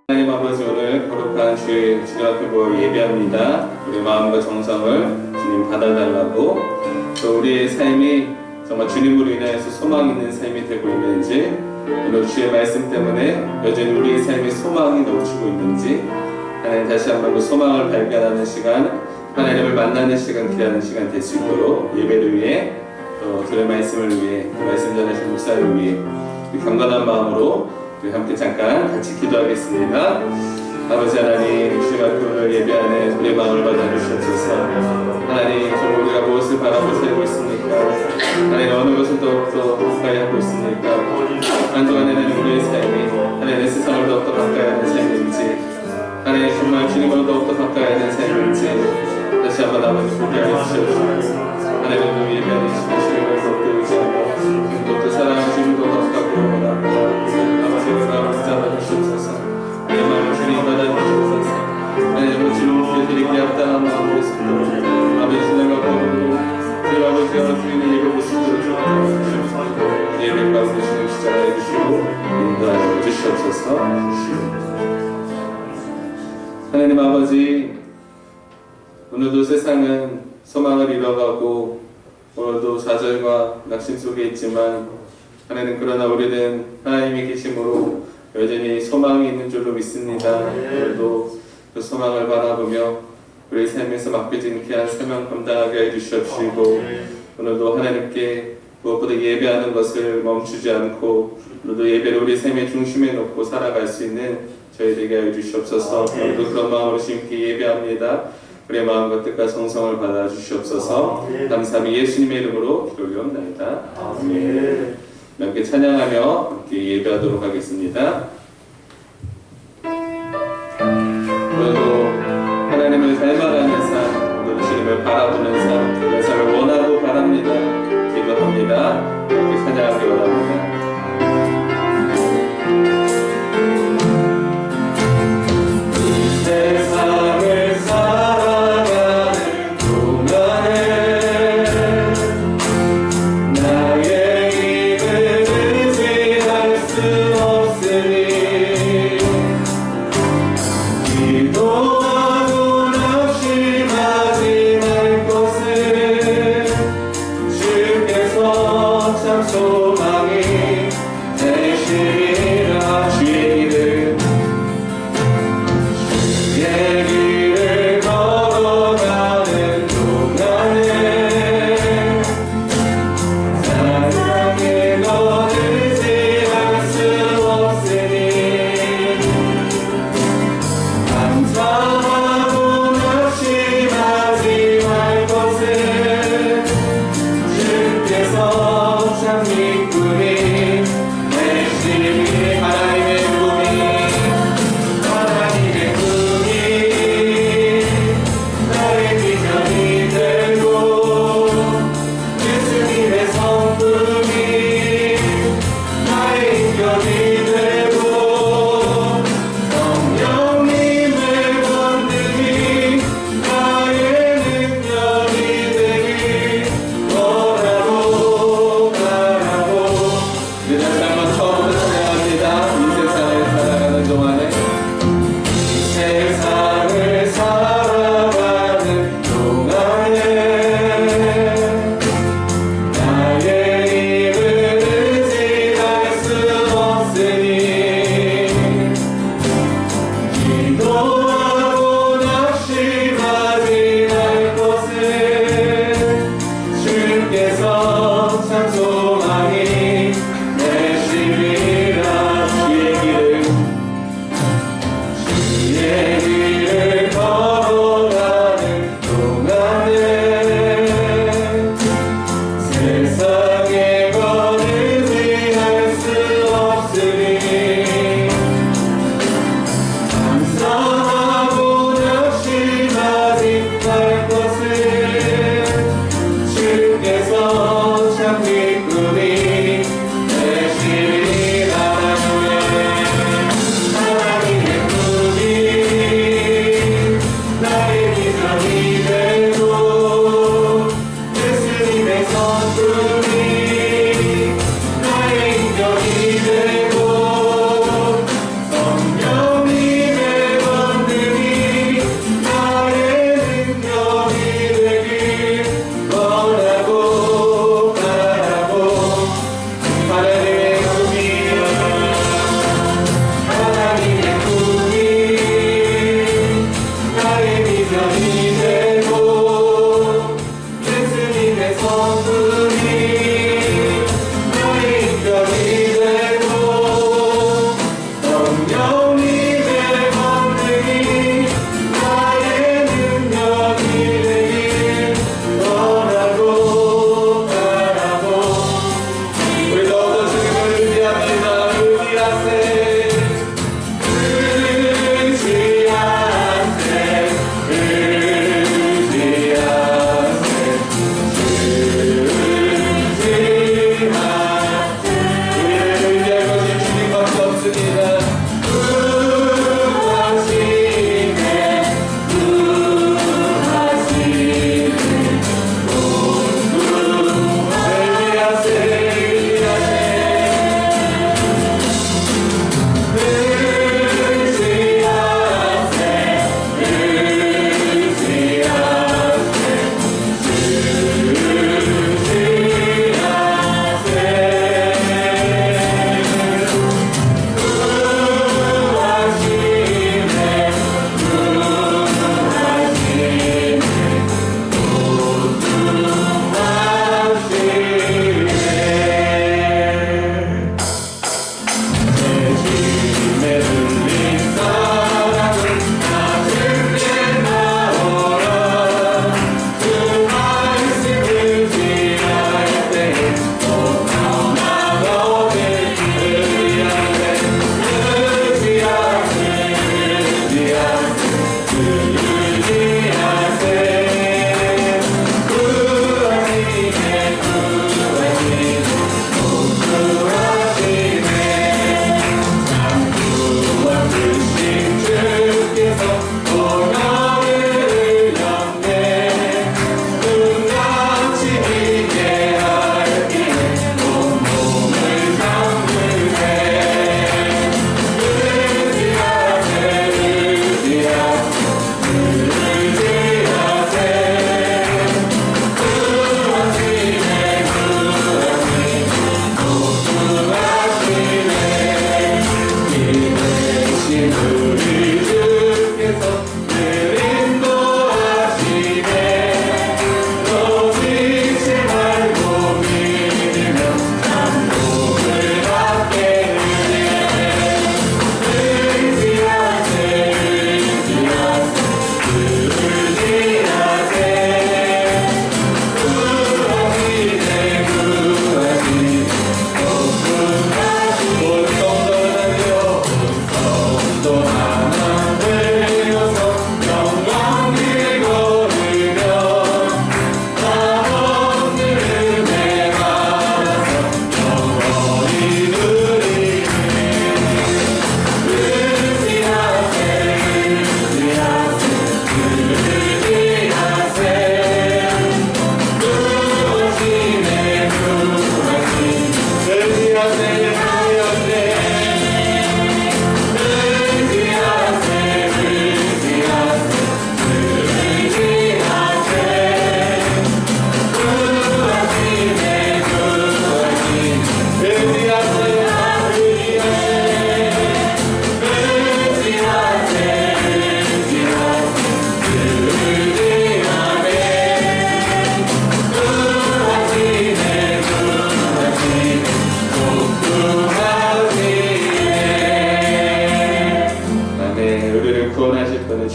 하나님 아버지, 오늘 거룩한 주의 주님 앞에 모여 예배합니다. 우리 마음과 정성을 주님 받아달라고, 또 우리의 삶이 정말 주님으로 인하여서 소망 있는 삶이 되고 있는지, 오늘 주의 말씀 때문에 여전히 우리의 삶에 소망이 넘치고 있는지, 하나님 다시 한번 그 소망을 발견하는 시간, 하나님을 만나는 시간, 기대하는 시간 될 수 있도록 예배를 위해, 또 주의 말씀을 위해, 말씀 전하신 목사를 위해 우리 경건한 마음으로 우리 함께 잠깐 같이 기도하겠습니다. 아버지 하나님, 주님 앞에 오늘 예배하는 우리의 마음을 받아주시옵소서. 하나님, 정말 우리가 무엇을 바라고 살고 있습니까? 하나님, 어느 것을 더욱더 가까이 하고 있습니까? 한동안에는 우리의 삶이 하나님의 세상을 더욱더 가까이 하는 삶인지, 하나님 정말 주님으로 더욱더 가까이 하는 삶인지 다시 한번 아버지 보게 하여 주시옵소서. 하나님을 예배하는 주님을 더욱더 의지하고 더욱더 사랑하는 주님을 더 가깝게 원합니다. 아버지의 마음을 붙잡아주시옵소서. 내 마음을 주님 받아주시옵소서. 하나님, 주님께 드리기에 합당한 마음으로 있습니다. 아버지 신앙과 거룩으로 주님 아버지와 주님을 예배하고 싶도록 예배 가운데 주님 시작하여 주시고 인도하여 주시옵소서. 하나님 아버지, 오늘도 세상은 소망을 잃어가고 오늘도 좌절과 낙심 속에 있지만, 하나님 그러나 우리는 하나님이 계심으로 여전히 소망이 있는 줄로 믿습니다. 오늘도 그 소망을 바라보며 우리 삶에서 맡겨진 귀한 사명 감당하게 해주시옵시고, 오늘도 하나님께 무엇보다 예배하는 것을 멈추지 않고 오늘도 예배를 우리 삶의 중심에 놓고 살아갈 수 있는 저희 되게 해주시옵소서. 오늘도 그런 마음으로 주님께 예배합니다. 우리의 마음과 뜻과 성성을 받아주시옵소서. 감사함이 예수님의 이름으로 기도드리옵나이다. 아멘. 함께 찬양하며 함께 예배하도록 하겠습니다. 오늘도 하나님을 닮아가는 삶, 오늘도 주님을 바라보는 삶, 그 삶을 원하고 바랍니다. 기도합니다. 함께 찬양하기 원합니다. 세상을 살아가는 동안에 나의 입을 의지할 수 없으니 기도하고 낙심하지 말 것을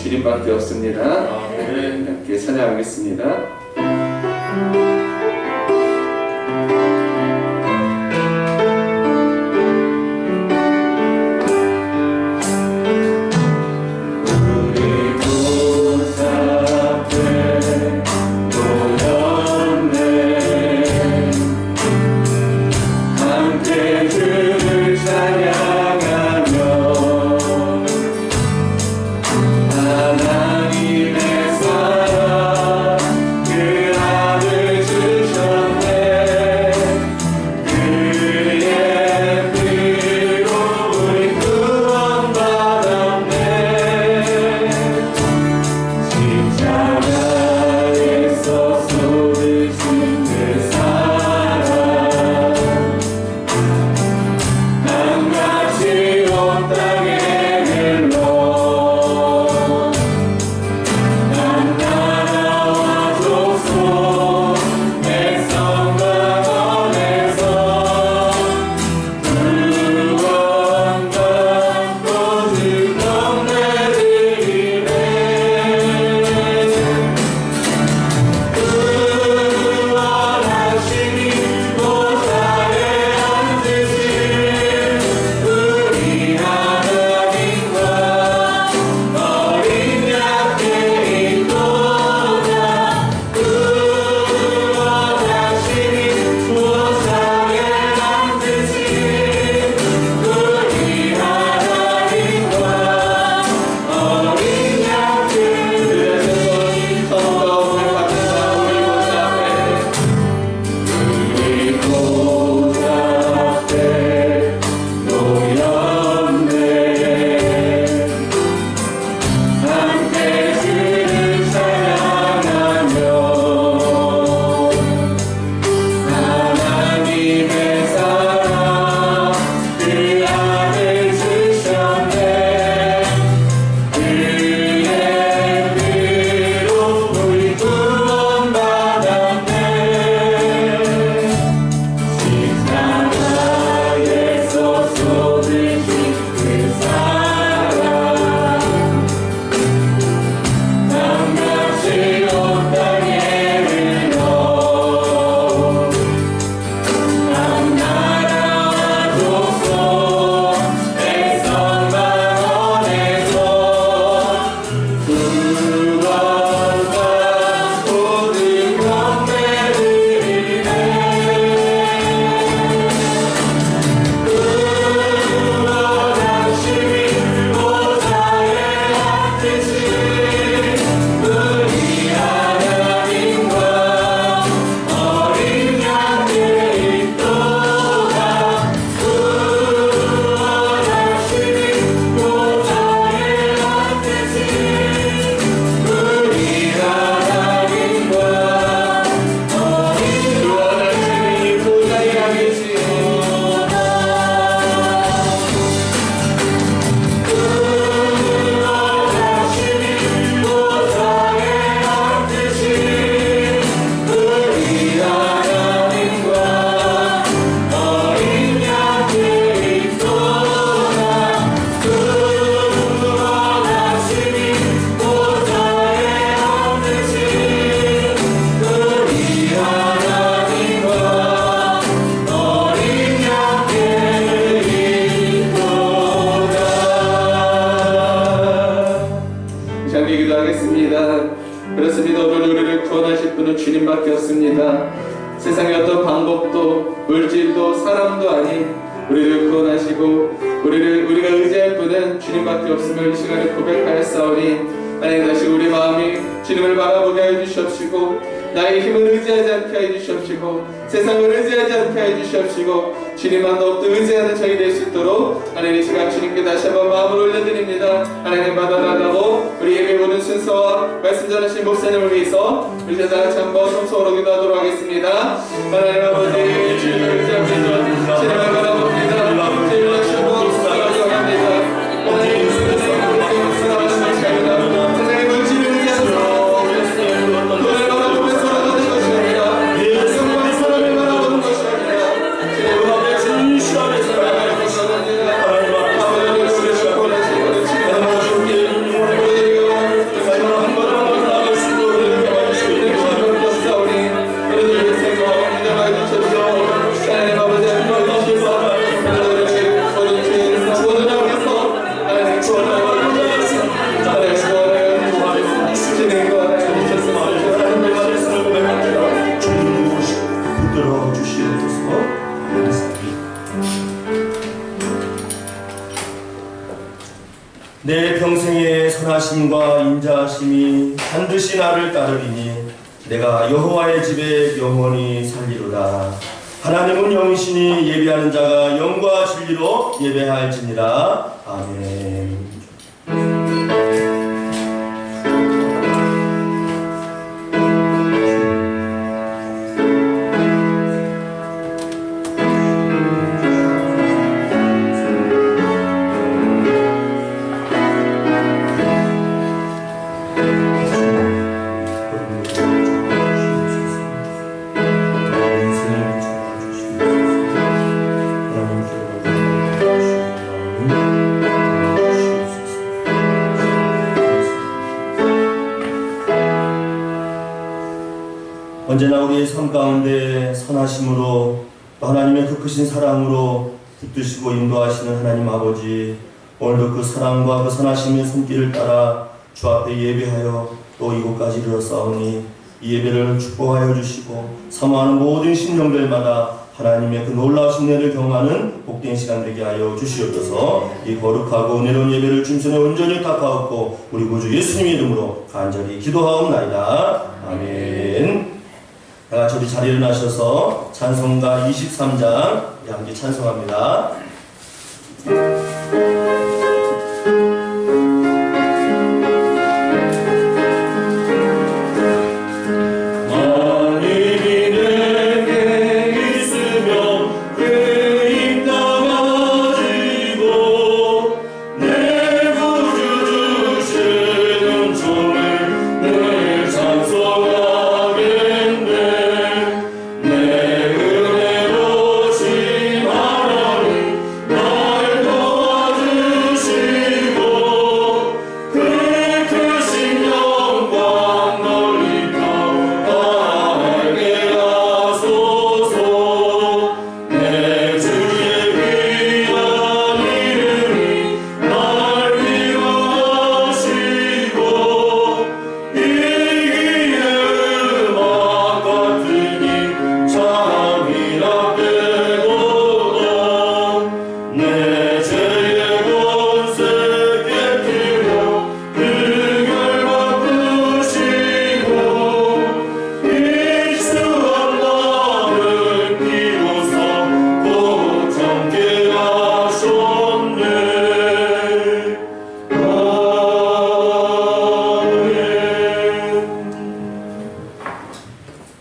주님밖에 없습니다. 함께 찬양하겠습니다. 그렇습니다. 오늘 우리를 구원하실 분은 주님밖에 없습니다. 세상의 어떤 방법도 물질도 사람도 아닌 우리를 구원하시고 우리가 의지할 분은 주님밖에 없음을 이 시간에 고백하였사오니 하나님 다시 우리 마음이 주님을 바라보게 해주시옵시고 나의 힘을 의지하지 않게 해주시옵시고 세상을 의지하지 않게 해주시옵시고 주님만 더욱더 의지하는 저희 될 수 있도록 하나님 이 시간 주님께 다시 한번 마음을 올려드립니다. 하나님 받아달라고 우리 예배 보는 순서와 말씀 전하신 목사님을 위해서 우리 다 같이 한번 성소로 기도하도록 하겠습니다. 하나님 아버지 주님을 의지합니다. 주님을 바라봅니다. 주님을 주고 기도합니다. 하나님 평생의 선하심과 인자하심이 반드시 나를 따르리니 내가 여호와의 집에 영원히 살리로다. 하나님은 영이시니 예배하는 자가 영과 진리로 예배할지니라. 아멘. 언제나 우리의 삶 가운데 선하심으로 또 하나님의 그 크신 사랑으로 붙드시고 인도하시는 하나님 아버지, 오늘도 그 사랑과 그 선하심의 손길을 따라 주 앞에 예배하여 또 이곳까지 이르렀사오니 이 예배를 축복하여 주시고 사모하는 모든 심령들마다 하나님의 그 놀라우신 은혜를 경험하는 복된 시간 되게 하여 주시옵소서. 이 거룩하고 은혜로운 예배를 주님께 온전히 갚아옵고 우리 구주 예수님 이름으로 간절히 기도하옵나이다. 아멘. 다같이 우리 자리에 일어나셔서 찬송가 23장 함께 찬송합니다.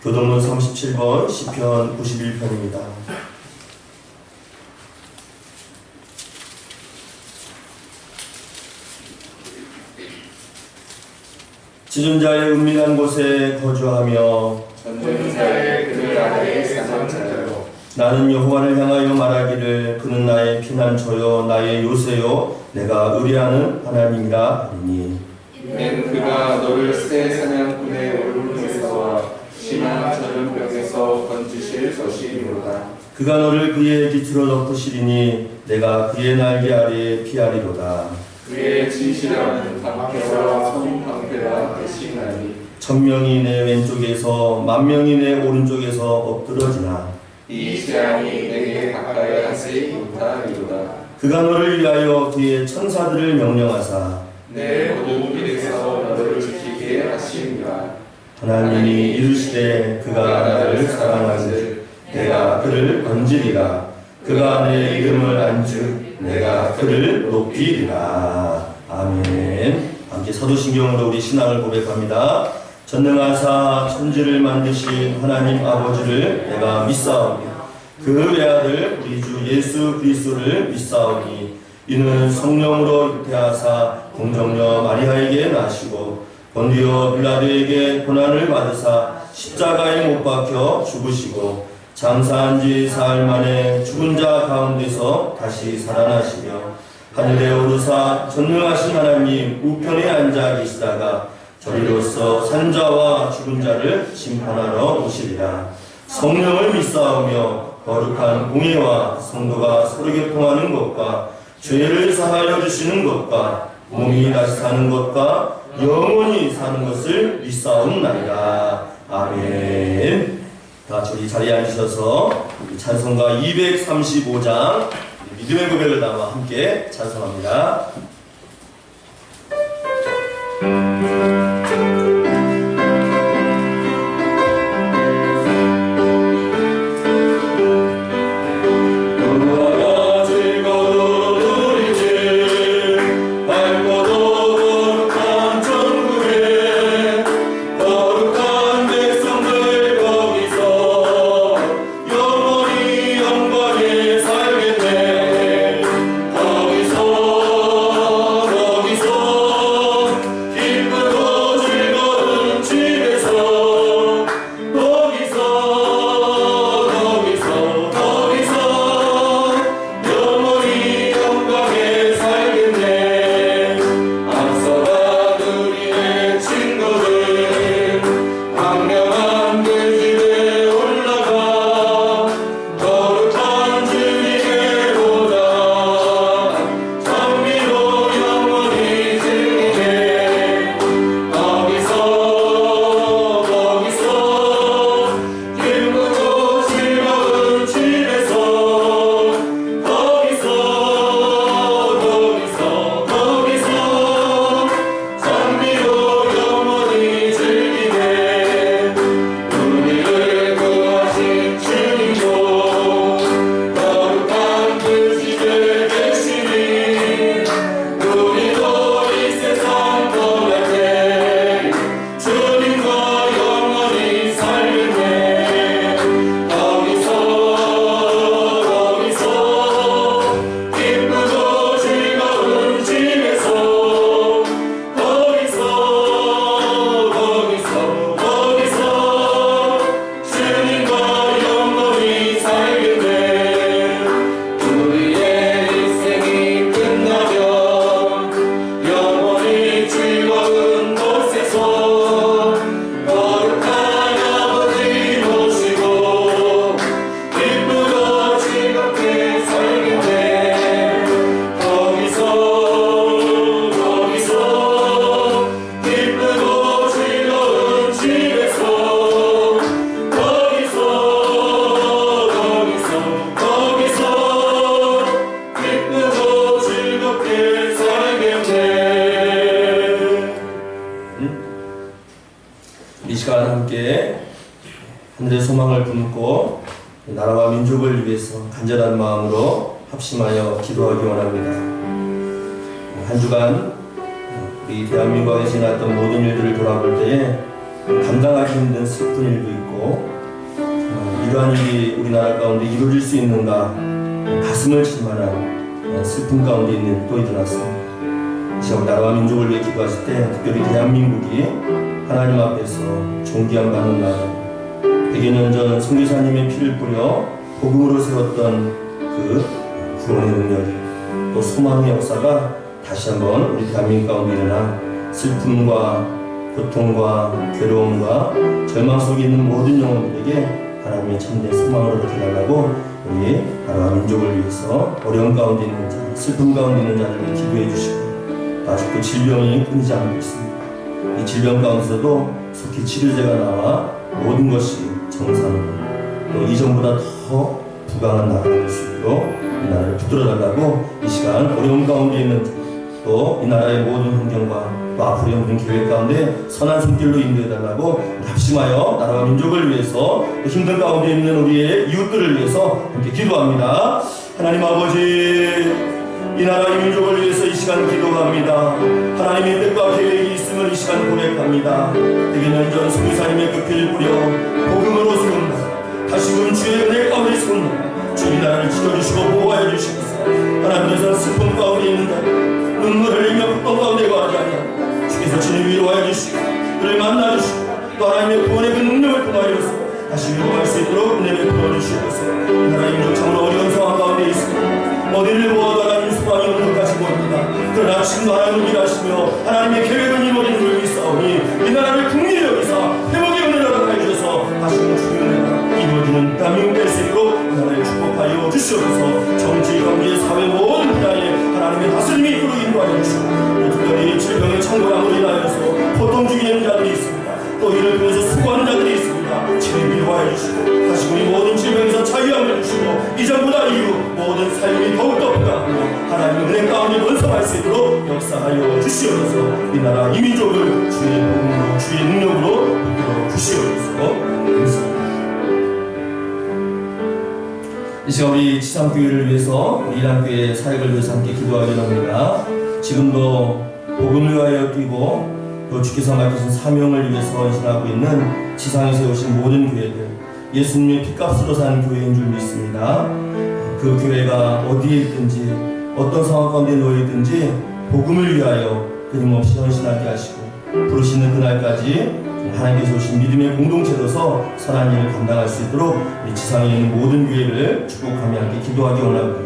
교동론 37번 시편 91편입니다. 지존자의 은밀한 곳에 거주하며 전능자의 그늘 아래에 사는 자요, 나는 여호와를 향하여 말하기를 그는 나의 피난처요 나의 요새요 내가 의뢰하는 하나님이라 하리니 이는 그가 너를 새 사냥꾼의 울음에서와 심한 전염병에서 건지실 것이니로다. 그가 너를 그의 깃으로 덮으시리니 내가 그의 날개 아래에 피하리로다. 그의 진실한 방패와 손방패가 대신하니 1000명이 내 왼쪽에서 10,000명이 내 오른쪽에서 엎드러지나 이 재앙이 내게 가까이 하지 못하리로다. 그가 너를 위하여 그의 천사들을 명령하사 내 모든 길에서 너를 지키게 하시니라. 하나님이 이르시되 그가 나를 사랑하는즉 내가 그를 건지리라. 그가 내 이름을 안즉 내가 그를 높이리라. 아멘. 함께 사도신경으로 우리 신앙을 고백합니다. 전능하사 천지를 만드신 하나님 아버지를 내가 믿사오니 그 외아들 우리 주 예수 그리스도를 믿사오니 이는 성령으로 잉태하사 공정녀 마리아에게 나시고 본디오 빌라도에게 고난을 받으사 십자가에 못 박혀 죽으시고 장사한 지 사흘 만에 죽은 자 가운데서 다시 살아나시며 하늘에 오르사 전능하신 하나님 우편에 앉아 계시다가 저리로서 산자와 죽은 자를 심판하러 오시리라. 성령을 믿사오며 거룩한 공예와 성도가 서로 교통하는 것과 죄를 사하여 주시는 것과 몸이 다시 사는 것과 영원히 사는 것을 믿사옵나이다. 아멘. 다같이 우리 자리에 앉으셔서 찬송가 235장 믿음의 고백을 담아 함께 찬송합니다. 이 시간 함께 하늘의 소망을 품고 나라와 민족을 위해서 간절한 마음으로 합심하여 기도하기 원합니다. 한 주간 우리 대한민국에 지났던 모든 일들을 돌아볼 때에 감당하기 힘든 슬픈 일도 있고 이러한 일이 우리나라 가운데 이루어질 수 있는가 가슴을 칠 만한 슬픔 가운데 있는 일도 일어났습니다. 시험 나라와 민족을 위해 기도하실 때 특별히 대한민국이 하나님 앞에서 존귀함받는 나라 100여 년 전 선교사님의 피를 뿌려 복음으로 세웠던 그 구원의 능력이 또 소망의 역사가 다시 한번 우리 대한민국 가운데 일어나 슬픔과 고통과 괴로움과 절망 속에 있는 모든 영혼들에게 하나님의 참된 소망으로 이렇게달라고 우리 나라와 민족을 위해서 어려움 가운데 있는 자, 슬픔 가운데 있는 자들을 기도해 주시고 아직도 질병이 끊이지 않고 있습니다. 이 질병 가운데서도 속히 치료제가 나와 모든 것이 정상으로 또 이전보다 더 부강한 나라가 될 수 있도록 이 나라를 붙들어달라고 이 시간 어려움 가운데 있는 또 이 나라의 모든 환경과 또 앞으로의 모든 계획 가운데 선한 손길로 인도해달라고 합심하여 나라와 민족을 위해서 또 힘든 가운데 있는 우리의 이웃들을 위해서 함께 기도합니다. 하나님 아버지 이 나라 이 민족을 위해서 이 시간 기도합니다. 하나님의 뜻과 계획이 있음을 이 시간 고백합니다. 100여 년 전 선교사님의 그 피를 뿌려 복음으로 세운 나라 다시금 주의 은혜 가운데 세운 나라 주의 나라를 지켜주시고 보호하여 주시옵소서. 하나님께서 슬픔 가운데 있는 자 눈물을 흘리며 극동 가운데 거하지 아니하고 주께서 주님 위로하여 주시고 그를 만나주시고 또 하나님의 구원의 그 능력을 통하여서 다시 위로할 수 있도록 은혜를 부어주시옵소서. 하나님 민족 참으로 어려운 상황 가운데 있습니다. 어디를 모아도 하나님 소망이 없는 것까지 보입니다. 그러나 지금도 하나님을 일하시며 하나님의 계획을 이루어지는 줄 믿사오니 이 나라를 국리를 여기서 회복의 은혜를 허락하여 주셔서 다시 주의 은혜가 이루어지는 대한민국 될 수 있도록 이 나라를 축복하여 주시옵소서. 정치, 경제, 사회 모든 분야에 하나님의 다스림이 있도록 인도하여 주시고 특별히 질병의 창궐함으로 인하여서 고통 중에 있는 자들이 있습니다. 또 이를 통해서 수고하는 자들이 있습니다. 주님 위로하여 주시고 다시 우리 모든 질병에서 자유함을 주시고 이전보다 이후 모든 삶이 더욱더 부강하며 하나님의 은혜 가운데 번성할 수 있도록 역사하여 주시옵소서. 우리나라 이민족을 주의 복음으로 주의 능력으로 이끌어 주시옵소서. 감사합니다. 이 시간 우리 지상교회를 위해서 우리 이란교회 사역을 위해서 함께 기도하려 합니다. 지금도 복음을 위하여 뛰고 또 주께서 맡기신 사명을 위해서 헌신하고 있는 지상에 세우신 모든 교회들, 예수님의 핏값으로 사는 교회인 줄 믿습니다. 그 교회가 어디에 있든지 어떤 상황 가운데 놓여 있든지 복음을 위하여 끊임없이 헌신하게 하시고 부르시는 그날까지 하나님께서 오신 믿음의 공동체로서 선한 일을 감당할 수 있도록 우리 지상에 있는 모든 교회를 축복하며 함께 기도하기 원합니다.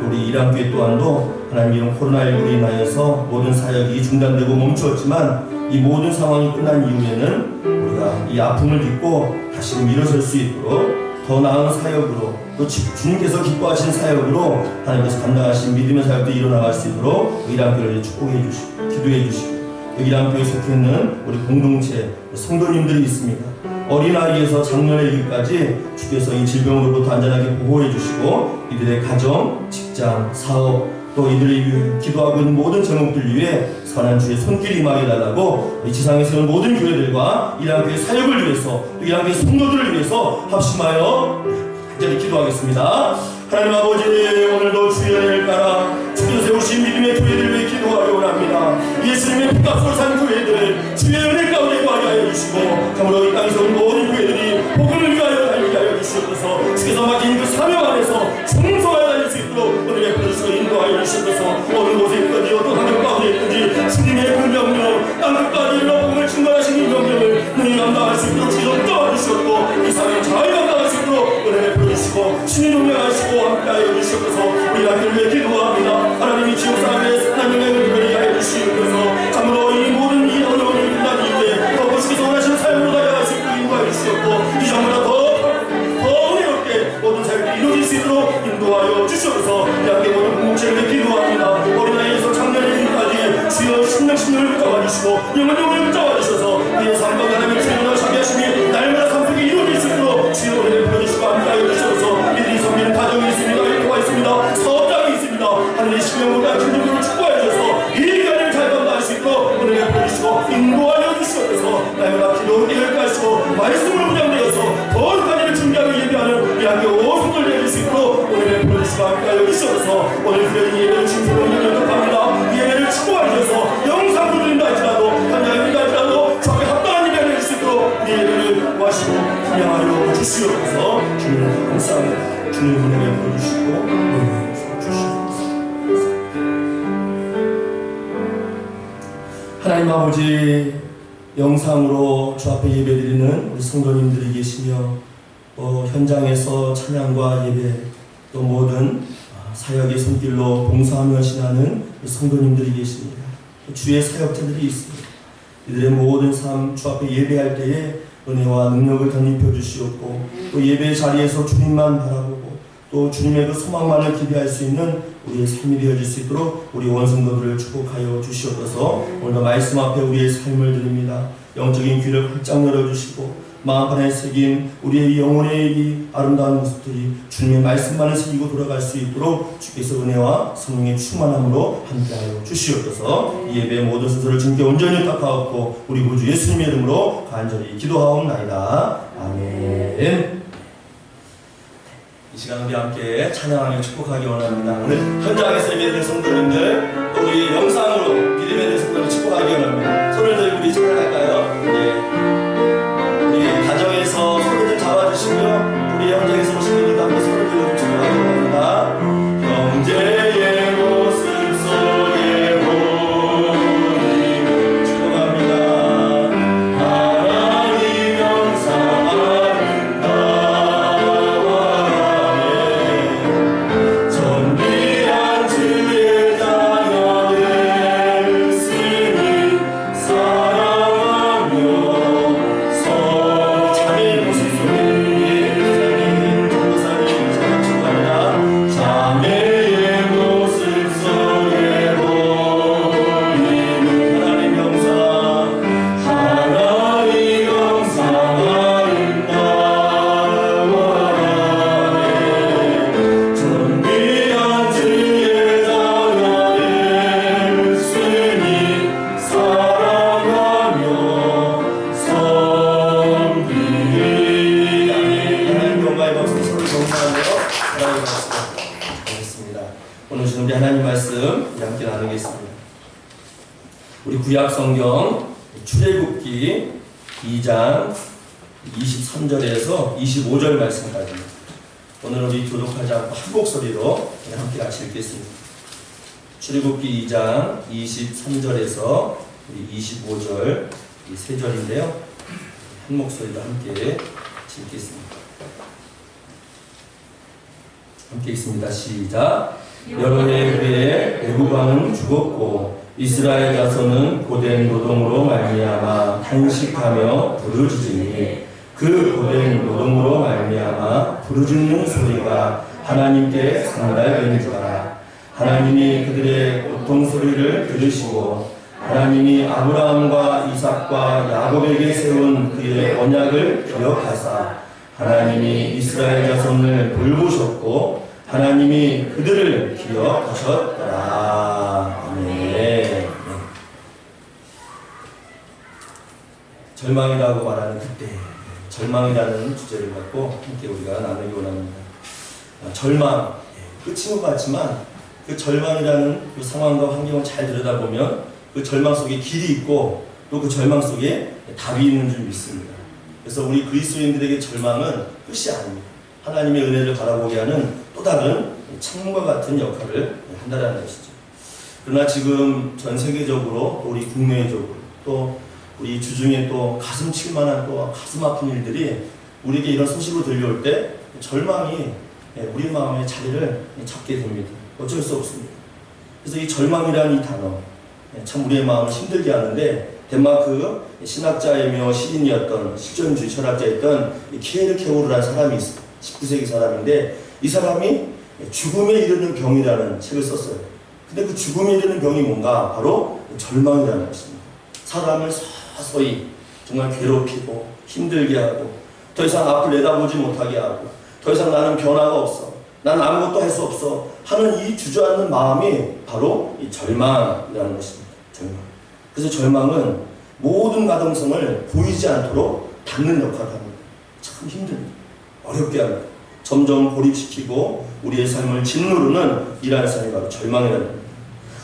또 우리 이란교회 또한도 하나님 이런 코로나19로 인하여서 모든 사역이 중단되고 멈추었지만 이 모든 상황이 끝난 이후에는 우리가 이 아픔을 딛고 다시금 일어설 수 있도록 더 나은 사역으로 또 주님께서 기뻐하시는 사역으로 하나님께서 감당하신 믿음의 사역도 일어나갈 수 있도록 이란교회를 축복해 주시고 기도해 주시고 이란교회에 속해 있는 우리 공동체 성도님들이 있습니다. 어린아이에서 장년에게까지 주께서 이 질병으로부터 안전하게 보호해 주시고 이들의 가정, 직장, 사업 또 이들을 위해 기도하고 있는 모든 제목들 위해 선한 주의 손길이 임하게 달라고 이 지상에 세운 모든 교회들과 이란교회 사역을 위해서 또 이란교회 성도들을 위해서 합심하여 간절히 기도하겠습니다. 하나님 아버지, 오늘도 주의 은혜를 따라 주께서 세우신 믿음의 교회들을 위해 기도하려 원합니다. 예수님의 핏값으로 산 교회들 주의 은혜 가운데 거하게 하여 주시고 참으로 이 땅에서 온 모든 교회들이 복음을 위하여 달리게 하여 주시옵소서. 주께서 맡긴 그 사명 안에서 충성하여 달릴 수 있도록 오늘의 그릇으로 인도하여 주시옵소서. 어느 곳에 있든지 어떤 환경 가운데 있든지 주님의 그 명령 땅끝까지 일러 복음을 증거하시는 명령을 능히 감당할 수 있도록 주께서 도와주시옵고 이 사명 잘 감당할 수 있도록 은혜를 보여주시고 신의 용량하시고 함께하여 주시옵소서. 우리 하나님을 위해 기도합니다. 하나님이 지옥사람의 하나님의 은혜를 위하여 주시옵소서. 참으로 이 모든 이 어려운 일을 끝난 이후에 더 주께서 원하시는 삶으로 달려갈 수 있도록 인도하여 주시옵고 이전보다 더 은혜롭게 모든 사역이 이루어질 수 있도록 인도하여 주시옵소서. 이 함께 모든 공동체를 위해 기도합니다. 어린아이에서 장년에까지 주여 신령을 붙잡아 주시고 영원을 붙잡아 주셔서 우리의 삶과 하나님의 주님을 자비하심이 날마다 삶 속에 이루어질 수 있도록 주여 은혜를 보여주시고 함께하여 주셔서 이들이 섬기는 가정이 있습니다. 일터가 있습니다. 사업장이 있습니다. 하늘의 신령보다 주님을 축복하여 주셔서 이 기간을 잘 감당할 수 있도록 은혜를 보여주시고 인도하여 주시옵소서. 날마다 기도를 하시고 말씀을 무장되어서 거룩한 일을 준비하고 예배하는 이 함께 오순을 내릴 수 있도록 은혜를 보여주시고 함께하여 주시옵소서. 오늘 드려진 예배를 진심으로 영접합니다. 이 예배를 축복하여 주셔서 영상으로 드린다 할지라도 현장에 드린다 할지라도 저에게 합당한 예배를 드릴 수 있도록 이 예배를 구하시고 분양하여 주시옵소서. 주님 감사합니다. 주님 은혜를 보여주시고 은혜를 주시옵소서. 하나님 아버지, 영상으로 주 앞에 예배드리는 우리 성도님들이 계시며 현장에서 찬양과 예배 또 모든 사역의 손길로 봉사하며 헌신하는 성도님들이 계십니다. 주의 사역자들이 있습니다. 이들의 모든 삶 주 앞에 예배할 때에 은혜와 능력을 덧입혀 주시옵고 또 예배의 자리에서 주님만 바라보고 또 주님의 그 소망만을 기대할 수 있는 우리의 삶이 되어질 수 있도록 우리 원성도들을 축복하여 주시옵소서. 오늘도 말씀 앞에 우리의 삶을 드립니다. 영적인 귀를 활짝 열어주시고 마음판에 새긴 우리의 영혼의 이 아름다운 모습들이 주님의 말씀만을 새기고 돌아갈 수 있도록 주께서 은혜와 성령의 충만함으로 함께하여 주시옵소서. 이 예배의 모든 순서를 주님께 온전히 닦아엎고 우리 구주 예수님의 이름으로 간절히 기도하옵나이다. 아멘. 이 시간 우리 함께 찬양하며 축복하기 원합니다. 오늘 현장에서 예배드리는 성도님들 또 우리 영상으로 믿음에 대한 성도를 축복하기 원합니다. 손을 들고 우리 찬양할까요? 우리 가정에서 손을 좀 잡아주시며 우리 현장에서 오신 분들도 함께 손을 들고 축복하기 원합니다. 형제의 모습 속에 우리 축복합니다. 하나님 영상 존귀한 주의 자녀들 쓰니 우리 하나님 말씀 함께 나누겠습니다. 우리 구약 성경 출애굽기 2장 23절에서 25절 말씀까지 오늘 우리 교독하지 않고 한 목소리로 함께 같이 읽겠습니다. 출애굽기 2장 23절에서 25절 이 세 절인데요. 한 목소리로 함께 읽겠습니다. 함께 읽습니다. 시작. 여러 해 후에 애굽 왕은 죽었고 이스라엘 자손은 고된 노동으로 말미암아 탄식하며 부르짖으니 그 고된 노동으로 말미암아 부르짖는 소리가 하나님께 상달되니라. 하나님이 그들의 고통 소리를 들으시고 하나님이 아브라함과 이삭과 야곱에게 세운 그의 언약을 기억하사 하나님이 이스라엘 자손을 돌보셨고 하나님이 그들을 기억하셨더라. 아멘. 절망이라고 말하는 그때, 절망이라는 주제를 갖고 함께 우리가 나누기 원합니다. 절망, 끝인 것 같지만 그 절망이라는 그 상황과 환경을 잘 들여다보면 그 절망 속에 길이 있고 또 그 절망 속에 답이 있는 줄 믿습니다. 그래서 우리 그리스도인들에게 절망은 끝이 아닙니다. 하나님의 은혜를 바라보게 하는 또 다른 창문과 같은 역할을 한다는 것이죠. 그러나 지금 전 세계적으로 또 우리 국내적으로 또 우리 주중에 또 가슴 칠 만한 또 가슴 아픈 일들이 우리에게 이런 소식으로 들려올 때 절망이 우리 마음의 자리를 잡게 됩니다. 어쩔 수 없습니다. 그래서 이 절망이라는 이 단어 참 우리의 마음을 힘들게 하는데 덴마크 신학자이며 시인이었던 실존주의 철학자였던 키에르 케오르라는 사람이 있어요. 19세기 사람인데 이 사람이 죽음에 이르는 병이라는 책을 썼어요. 근데 그 죽음에 이르는 병이 뭔가? 바로 절망이라는 것입니다. 사람을 서서히 정말 괴롭히고 힘들게 하고 더 이상 앞을 내다보지 못하게 하고 더 이상 나는 변화가 없어. 난 아무것도 할 수 없어. 하는 이 주저앉는 마음이 바로 이 절망이라는 것입니다. 절망. 그래서 절망은 모든 가능성을 보이지 않도록 닫는 역할을 합니다. 참 힘듭니다. 어렵게 합니다. 점점 고립시키고 우리의 삶을 짓누르는 이러한 삶이 바로 절망이라는 겁니다.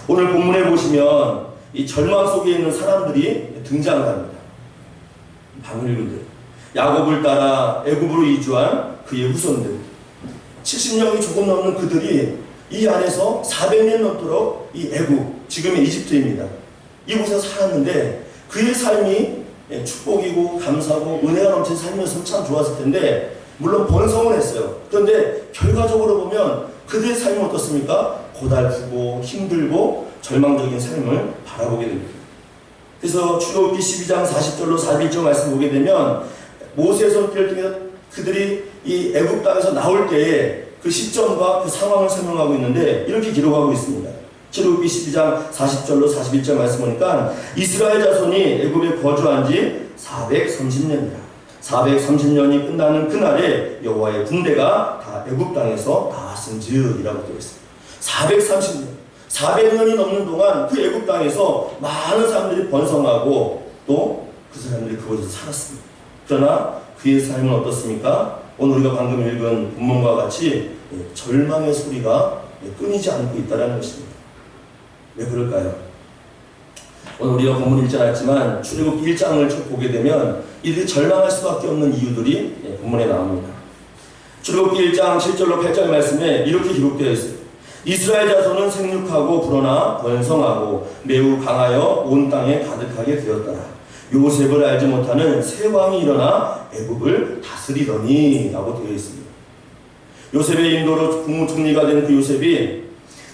오늘 본문에 보시면 이 절망 속에 있는 사람들이 등장합니다. 방울류들, 야곱을 따라 애굽으로 이주한 그의 후손들, 70년이 조금 넘는 그들이 이 안에서 400년 넘도록 이 애굽, 지금의 이집트입니다. 이곳에서 살았는데 그의 삶이 축복이고 감사하고 은혜가 넘친 삶이었으면 참 좋았을 텐데 물론 번성을 했어요. 그런데 결과적으로 보면 그들의 삶이 어떻습니까? 고달프고 힘들고 절망적인 삶을 바라보게 됩니다. 그래서 출애굽기 12장 40절로 41절 말씀 보게 되면 모세의 손길을 통해서 그들이 이 애굽 땅에서 나올 때에 그 시점과 그 상황을 설명하고 있는데 이렇게 기록하고 있습니다. 출애굽기 12장 40절로 41절 말씀 보니까 이스라엘 자손이 애굽에 거주한 지 430년이라 430년이 끝나는 그날에 여호와의 군대가 다 애굽 땅에서 나왔은지이라고 되어 있습니다. 430년, 400년이 넘는 동안 그 애굽 땅에서 많은 사람들이 번성하고 또 그 사람들이 그곳에서 살았습니다. 그러나 그의 삶은 어떻습니까? 오늘 우리가 방금 읽은 본문과 같이 절망의 소리가 끊이지 않고 있다는 것입니다. 왜 그럴까요? 오늘 우리가 본문 읽지 않았지만 출애굽기 1장을 쭉 보게 되면 이들이 절망할 수밖에 없는 이유들이 본문에 나옵니다. 출애굽기 1장 7절로 8절 말씀에 이렇게 기록되어 있어요. 이스라엘 자손은 생육하고 불어나 번성하고 매우 강하여 온 땅에 가득하게 되었더라. 요셉을 알지 못하는 새 왕이 일어나 애굽을 다스리더니 라고 되어 있습니다. 요셉의 인도로 국무총리가 된 그 요셉이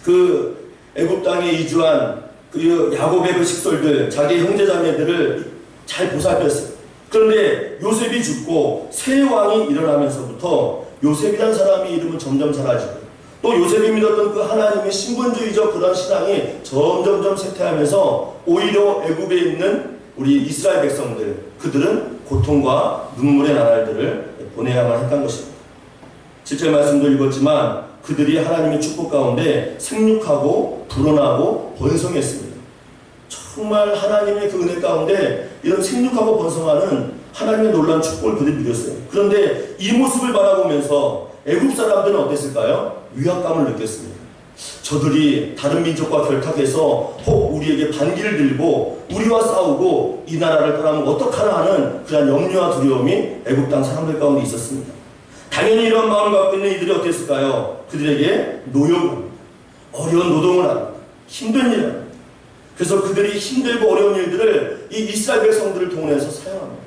그 애굽 땅에 이주한 그 야곱의 그 식솔들, 자기 형제자매들을 잘 보살폈어요. 그런데 요셉이 죽고 새 왕이 일어나면서부터 요셉이라는 사람의 이름은 점점 사라지고 또 요셉이 믿었던 그 하나님의 신분주의적 그런 신앙이 점점점 쇠퇴하면서 오히려 애굽에 있는 우리 이스라엘 백성들, 그들은 고통과 눈물의 나날들을 보내야만 했던 것입니다. 7절 말씀도 읽었지만 그들이 하나님의 축복 가운데 생육하고 불어나고 번성했습니다. 정말 하나님의 그 은혜 가운데 이런 생육하고 번성하는 하나님의 놀라운 축복을 그들이 누렸어요. 그런데 이 모습을 바라보면서 애굽 사람들은 어땠을까요? 위압감을 느꼈습니다. 저들이 다른 민족과 결탁해서 혹 우리에게 반기를 들고 우리와 싸우고 이 나라를 떠나면 어떡하나 하는 그런 염려와 두려움이 애굽 땅 사람들 가운데 있었습니다. 당연히 이런 마음을 갖고 있는 이들이 어땠을까요? 그들에게 노역을, 어려운 노동을 합니다. 힘든 일을 합니다. 그래서 그들이 힘들고 어려운 일들을 이 이스라엘 백성들을 동원해서 사용합니다.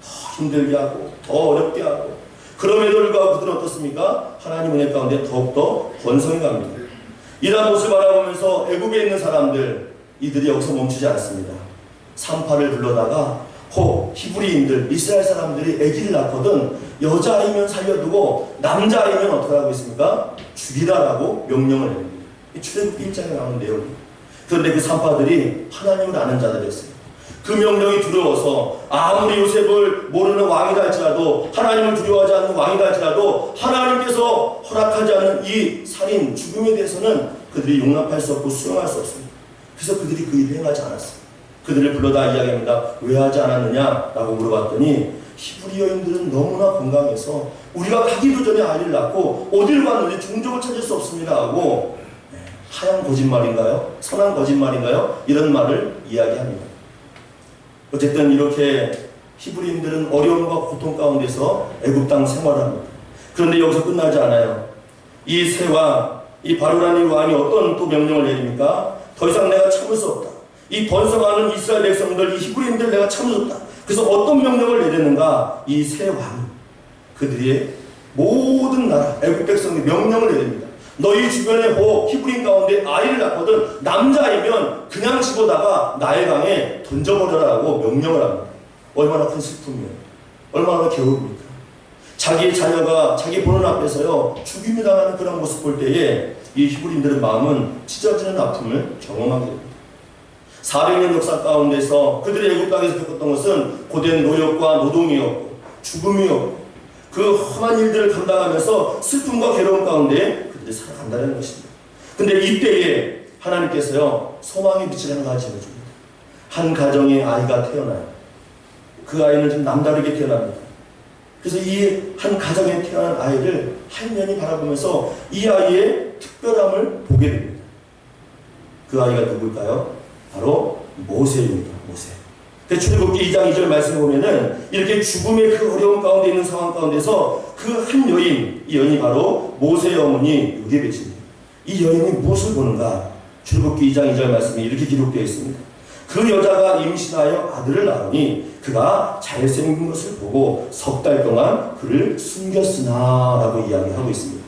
더 힘들게 하고 더 어렵게 하고, 그럼에도 불구하고 그들은 어떻습니까? 하나님 은혜 가운데 더욱더 번성해 갑니다. 이러한 모습을 바라보면서 애굽에 있는 사람들, 이들이 여기서 멈추지 않습니다. 산파를 불러다가 히브리인들, 이스라엘 사람들이 아기를 낳거든 여자아이면 살려두고 남자아이면 어떻게 하고 있습니까? 죽이라라고 명령을 내립니다. 출애굽기 1장에 나오는 내용입니다. 그런데 그 산파들이 하나님을 아는 자들이었어요. 그 명령이 두려워서 아무리 요셉을 모르는 왕이다 할지라도, 하나님을 두려워하지 않는 왕이다 할지라도 하나님께서 허락하지 않는 이 살인, 죽음에 대해서는 그들이 용납할 수 없고 수용할 수 없습니다. 그래서 그들이 그 일을 행하지 않았어요. 그들을 불러다 이야기합니다. 왜 하지 않았느냐? 라고 물어봤더니 히브리 여인들은 너무나 건강해서 우리가 가기도 전에 아이를 낳고 어딜 갔는지 종족을 찾을 수 없습니다 하고, 하얀 거짓말인가요? 선한 거짓말인가요? 이런 말을 이야기합니다. 어쨌든 이렇게 히브리인들은 어려움과 고통 가운데서 애굽 땅 생활합니다. 그런데 여기서 끝나지 않아요. 이 새 왕, 이 바로라는 왕이 어떤 또 명령을 내립니까? 더 이상 내가 참을 수 없다. 이 번성하는 이스라엘 백성들, 이 히브리인들 내가 참을 수 없다. 그래서 어떤 명령을 내렸는가? 이 새 왕, 그들의 모든 나라 애굽 백성의 명령을 내립니다. 너희 주변에 히브리인 가운데 아이를 낳거든 남자이면 그냥 집어다가 나일강에 던져버려라고 명령을 합니다. 얼마나 큰 슬픔이에요. 얼마나 괴로웁니까? 자기 자녀가 자기 보는 앞에서요 죽임이 당하는 그런 모습 볼 때에 이 히브리인들의 마음은 찢어지는 아픔을 경험하게 됩니다. 400년 역사 가운데서 그들의 애굽 땅에서 겪었던 것은 고된 노역과 노동이었고 죽음이었고, 그 험한 일들을 감당하면서 슬픔과 괴로움 가운데 그들이 살아간다는 것입니다. 근데 이때에 하나님께서요 소망의 빛을 한 가지 지어줍니다. 한 가정에 아이가 태어나요. 그 아이는 좀 남다르게 태어납니다. 그래서 이 한 가정에 태어난 아이를 할머니 바라보면서 이 아이의 특별함을 보게 됩니다. 그 아이가 누굴까요? 바로 모세입니다. 모세. 출애굽기 2장 2절 말씀을 보면은 이렇게 죽음의 그 어려운 가운데 있는 상황 가운데서 그 한 여인, 이 여인이 바로 모세의 어머니 요게벳입니다. 이 여인이 무엇을 보는가? 출애굽기 2장 2절 말씀이 이렇게 기록되어 있습니다. 그 여자가 임신하여 아들을 낳으니 그가 잘생긴 것을 보고 3달 동안 그를 숨겼으나 라고 이야기하고 있습니다.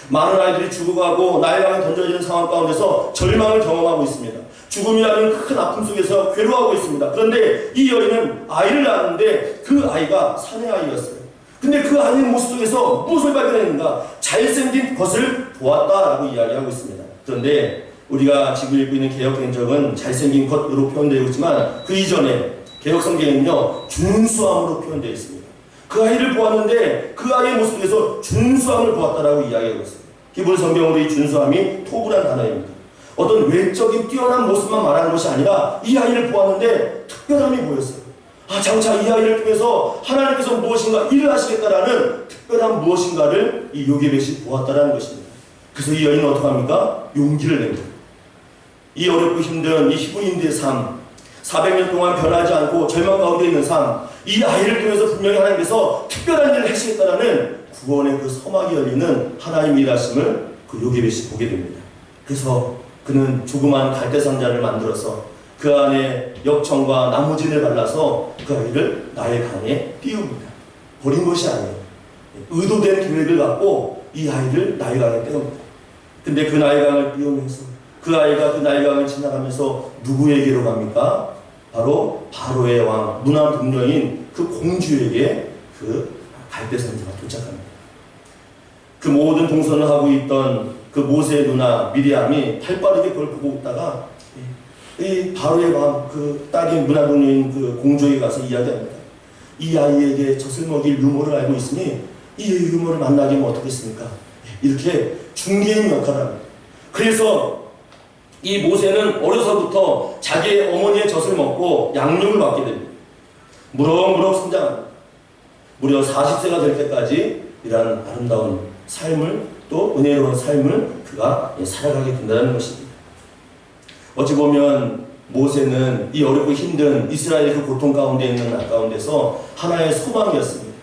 많은 아이들이 죽어가고 나일강에 던져지는 상황 가운데서 절망을 경험하고 있습니다. 죽음이라는 큰 아픔 속에서 괴로워하고 있습니다. 그런데 이 여인은 아이를 낳았는데 그 아이가 사내 아이였어요. 근데 그 아이의 모습 속에서 무엇을 발견했는가? 잘생긴 것을 보았다라고 이야기하고 있습니다. 그런데 우리가 지금 읽고 있는 개역행적은 잘생긴 것으로 표현되어 있지만 그 이전에 개역성경에는요 준수함으로 표현되어 있습니다. 그 아이를 보았는데 그 아이의 모습 속에서 준수함을 보았다라고 이야기하고 있습니다. 히브리 성경으로 이 준수함이 토브란 단어입니다. 어떤 외적인 뛰어난 모습만 말하는 것이 아니라 이 아이를 보았는데 특별함이 보였어요. 장차 이 아이를 통해서 하나님께서 무엇인가 일을 하시겠다라는 특별한 무엇인가를 이 요게벳이 보았다라는 것입니다. 그래서 이 여인은 어떻게 합니까? 용기를 냅니다. 이 어렵고 힘든 이 히브리인들의 삶, 400년 동안 변하지 않고 절망 가운데 있는 삶, 이 아이를 통해서 분명히 하나님께서 특별한 일을 하시겠다라는 구원의 그 서막이 열리는 하나님의 일하심을 그 요게벳이 보게 됩니다. 그래서 그는 조그만 갈대 상자를 만들어서 그 안에 역청과 나무진을 발라서 그 아이를 나일강에 띄웁니다. 버린 것이 아니에요. 의도된 계획을 갖고 이 아이를 나일강에 띄웁니다. 근데 그 나일강을 띄우면서 그 아이가 그 나일강을 지나가면서 누구에게로 갑니까? 바로 바로의 왕, 문화 동료인 그 공주에게 그 갈대 상자가 도착합니다. 그 모든 동선을 하고 있던 그 모세의 누나 미리암이 팔빠르게 그걸 보고 있다가 이 바로의 왕, 그 딸이 문화 동료인 그 공주에게 가서 이야기합니다. 이 아이에게 젖을 먹일 유모를 알고 있으니 이 유모를 만나게 하면 어떻겠습니까? 이렇게 중개인 역할을 합니다. 그래서 이 모세는 어려서부터 자기의 어머니의 젖을 먹고 양육을 받게 됩니다. 무럭무럭 성장합니다. 무려 40세가 될 때까지 이러한 아름다운 삶을 또 또 은혜로운 삶을 그가 살아가게 된다는 것입니다. 어찌 보면 모세는 이 어렵고 힘든 이스라엘 그 고통 가운데 있는 날 가운데서 하나의 소망이었습니다.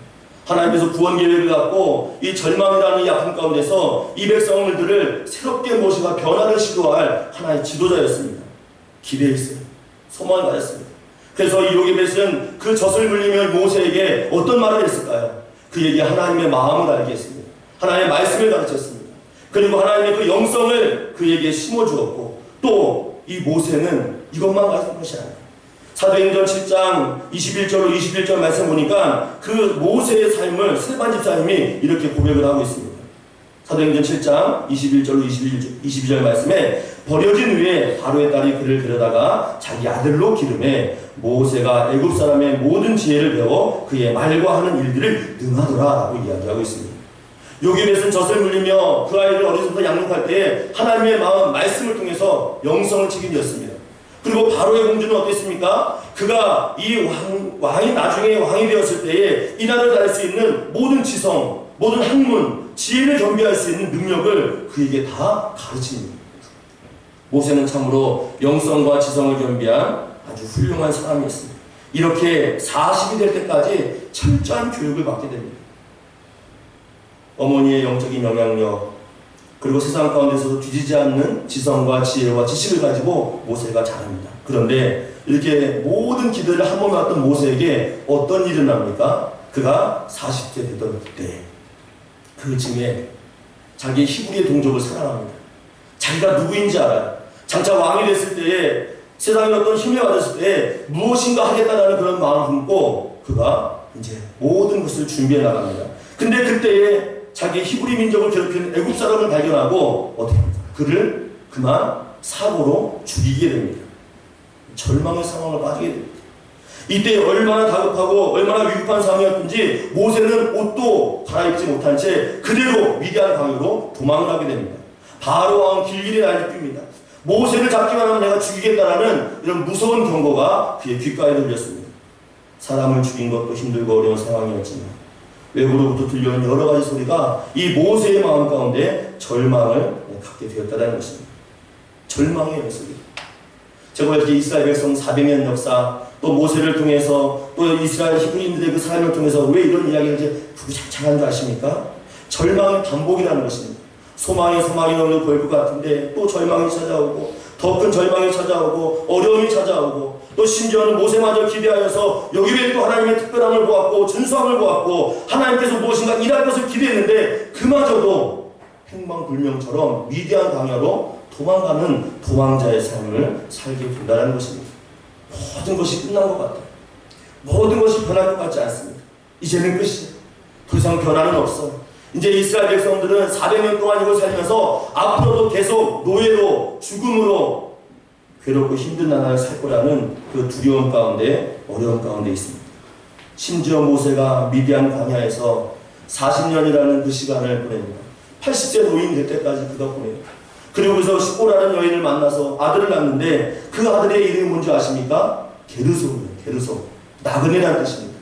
하나님께서 구원 계획을 갖고 이 절망이라는 이 아픔 가운데서 이 백성들을 새롭게 모시가 변화를 시도할 하나의 지도자였습니다. 기대했어요. 소망을 가졌습니다. 그래서 이 요게벳은 그 젖을 물리며 모세에게 어떤 말을 했을까요? 그에게 하나님의 마음을 알게 했습니다. 하나님의 말씀을 가르쳤습니다. 그리고 하나님의 그 영성을 그에게 심어주었고 또 이 모세는 이것만 가진 것이 아니에요. 사도행전 7장 21절로 21절 말씀 보니까 그 모세의 삶을 스데반 집사님이 이렇게 고백을 하고 있습니다. 사도행전 7장 21절로 22절 말씀에 버려진 후에 바로의 딸이 그를 데려다가 자기 아들로 기름해 모세가 애굽 사람의 모든 지혜를 배워 그의 말과 하는 일들을 능하더라 라고 이야기하고 있습니다. 요게벳은 젖을 물리며 그 아이를 어려서부터 양육할 때에 하나님의 마음 말씀을 통해서 영성을 책임졌습니다. 그리고 바로의 공주는 어땠습니까? 그가 이 왕이 나중에 왕이 되었을 때에 이 나라를 다할 수 있는 모든 지성, 모든 학문, 지혜를 겸비할 수 있는 능력을 그에게 다 가르칩니다. 모세는 참으로 영성과 지성을 겸비한 아주 훌륭한 사람이었습니다. 이렇게 40이 될 때까지 철저한 교육을 받게 됩니다. 어머니의 영적인 영향력, 그리고 세상 가운데서도 뒤지지 않는 지성과 지혜와 지식을 가지고 모세가 자랍니다. 그런데 이렇게 모든 기대를 한 번에 왔던 모세에게 어떤 일이 납니까? 그가 40세 되던 그때 그 즈음에 자기 히브리의 동족을 사랑합니다. 자기가 누구인지 알아요. 장차 왕이 됐을 때에 세상에 어떤 힘을 받았을 때에 무엇인가 하겠다라는 그런 마음을 품고 그가 이제 모든 것을 준비해 나갑니다. 근데 그때에 자기 히브리 민족을 괴롭히는 애굽 사람을 발견하고 어떻게 합니까? 그를 그만 사고로 죽이게 됩니다. 절망의 상황을 빠지게 됩니다. 이때 얼마나 다급하고 얼마나 위급한 상황이었든지 모세는 옷도 갈아입지 못한 채 그대로 미디안 강으로 도망을 하게 됩니다. 바로 왕 길길이 날뛰입니다. 모세를 잡기만 하면 내가 죽이겠다라는 이런 무서운 경고가 그의 귓가에 들렸습니다. 사람을 죽인 것도 힘들고 어려운 상황이었지만 외부로부터 들려오는 여러 가지 소리가 이 모세의 마음 가운데 절망을 갖게 되었다는 것입니다. 절망의 소리. 제가 이렇게 이스라엘 백성 400년 역사, 또 모세를 통해서 또 이스라엘 히브리인들의 그 삶을 통해서 왜 이런 이야기를 이제 부장한 줄 아십니까? 절망의 반복이라는 것입니다. 소망이 너무 보일 것 같은데 또 절망이 찾아오고 더 큰 절망이 찾아오고 어려움이 찾아오고 또 심지어는 모세마저 기대하여서 여기에 또 하나님의 특별함을 보았고 준수함을 보았고 하나님께서 무엇인가 일할 것을 기대했는데 그마저도 행방불명처럼 위대한 강야로 도망가는 도망자의 삶을 살게 된다는 것입니다. 모든 것이 끝난 것 같아요. 모든 것이 변할 것 같지 않습니다. 이제는 끝이에요. 더 이상 변화는 없어요. 이제 이스라엘 백성들은 400년 동안 이걸 살면서 앞으로도 계속 노예로 죽음으로 괴롭고 힘든 나라를 살 거라는 그 두려움 가운데 어려움 가운데 있습니다. 심지어 모세가 미디안 광야에서 40년이라는 그 시간을 보냅니다. 80세 노인 될 때까지 그가 보냅니다. 그리고 그래서 시보라는 여인을 만나서 아들을 낳는데 그 아들의 이름이 뭔지 아십니까? 게르솜이에요. 게르솜. 나그네라는 뜻입니다.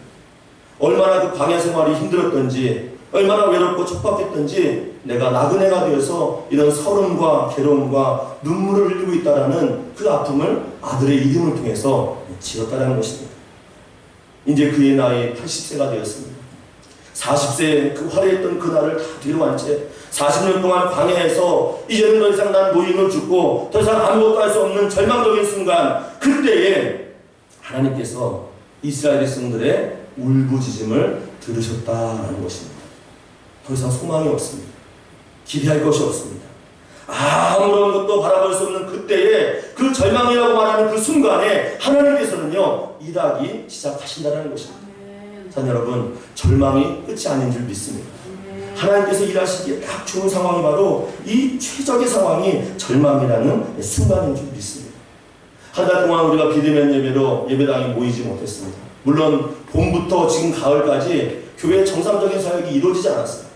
얼마나 그 광야 생활이 힘들었던지 얼마나 외롭고 척박했던지 내가 나그네가 되어서 이런 서름과 괴로움과 눈물을 흘리고 있다라는 그 아픔을 아들의 이름을 통해서 지었다는 것입니다. 이제 그의 나이 80세가 되었습니다. 40세에 그 화려했던 그날을 다 뒤로한 채 40년 동안 광야에서 이제는 더 이상 난 노인을 죽고 더 이상 아무것도 할 수 없는 절망적인 순간 그때에 하나님께서 이스라엘 백성들의 울부짖음을 들으셨다는 것입니다. 더 이상 소망이 없습니다. 기대할 것이 없습니다. 아무런 것도 바라볼 수 없는 그때에 그 절망이라고 말하는 그 순간에 하나님께서는요 일하기 시작하신다는 것입니다. 자 여러분 절망이 끝이 아닌 줄 믿습니다. 하나님께서 일하시기에 딱 좋은 상황이 바로 이 최적의 상황이 절망이라는 순간인 줄 믿습니다. 한 달 동안 우리가 비대면 예배로 예배당에 모이지 못했습니다. 물론 봄부터 지금 가을까지 교회의 정상적인 사역이 이루어지지 않았어요.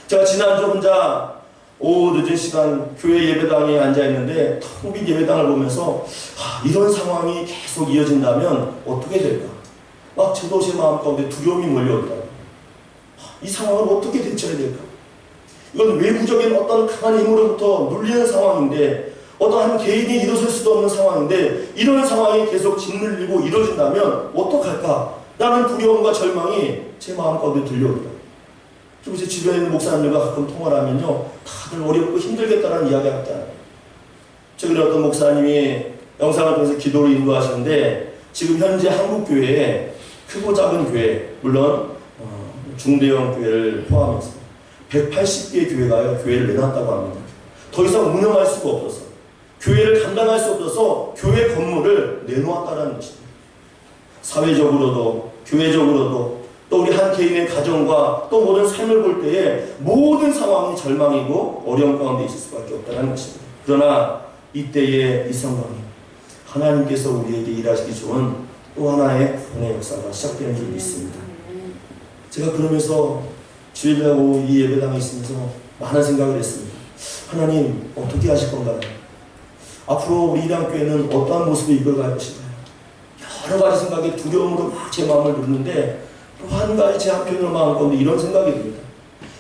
제가 지난주 혼자 오후 늦은 시간 교회 예배당에 앉아있는데 텅 빈 예배당을 보면서 이런 상황이 계속 이어진다면 어떻게 될까? 막 저도 제 마음 가운데 두려움이 몰려오더라고요. 이 상황을 어떻게 대처해야 될까? 이건 외부적인 어떤 강한 힘으로부터 눌리는 상황인데, 어떤 한 개인이 일어설 수도 없는 상황인데, 이런 상황이 계속 짓눌리고 이루어진다면 어떡할까? 라는 두려움과 절망이 제 마음 가운데 들려옵니다. 그리고 제 주변에 있는 목사님들과 가끔 통화를 하면요, 다들 어렵고 힘들겠다는 이야기가 있잖아요. 최근에 어떤 목사님이 영상을 통해서 기도를 인도하시는데, 지금 현재 한국교회에 크고 작은 교회, 물론 중대형 교회를 포함해서 180개의 교회가요, 교회를 내놨다고 합니다. 더 이상 운영할 수가 없어서, 교회를 감당할 수 없어서 교회 건물을 내놓았다는 것입니다. 사회적으로도 교회적으로도 또 우리 한 개인의 가정과 또 모든 삶을 볼 때에 모든 상황이 절망이고 어려움 가운데 있을 수밖에 없다는 것입니다. 그러나 이때의 이 상황이 하나님께서 우리에게 일하시기 좋은 또 하나의 구원의 역사가 시작되는 줄 믿습니다. 제가 그러면서 주일날 오후 이 예배당에 있으면서 많은 생각을 했습니다. 하나님 어떻게 하실 건가요? 앞으로 우리 이단교회는 어떠한 모습을 이끌어갈 것인가요? 여러 가지 생각에 두려움으로 막 제 마음을 누르는데 또 한 가지 제 한편으로 마음 가운데 이런 생각이 듭니다.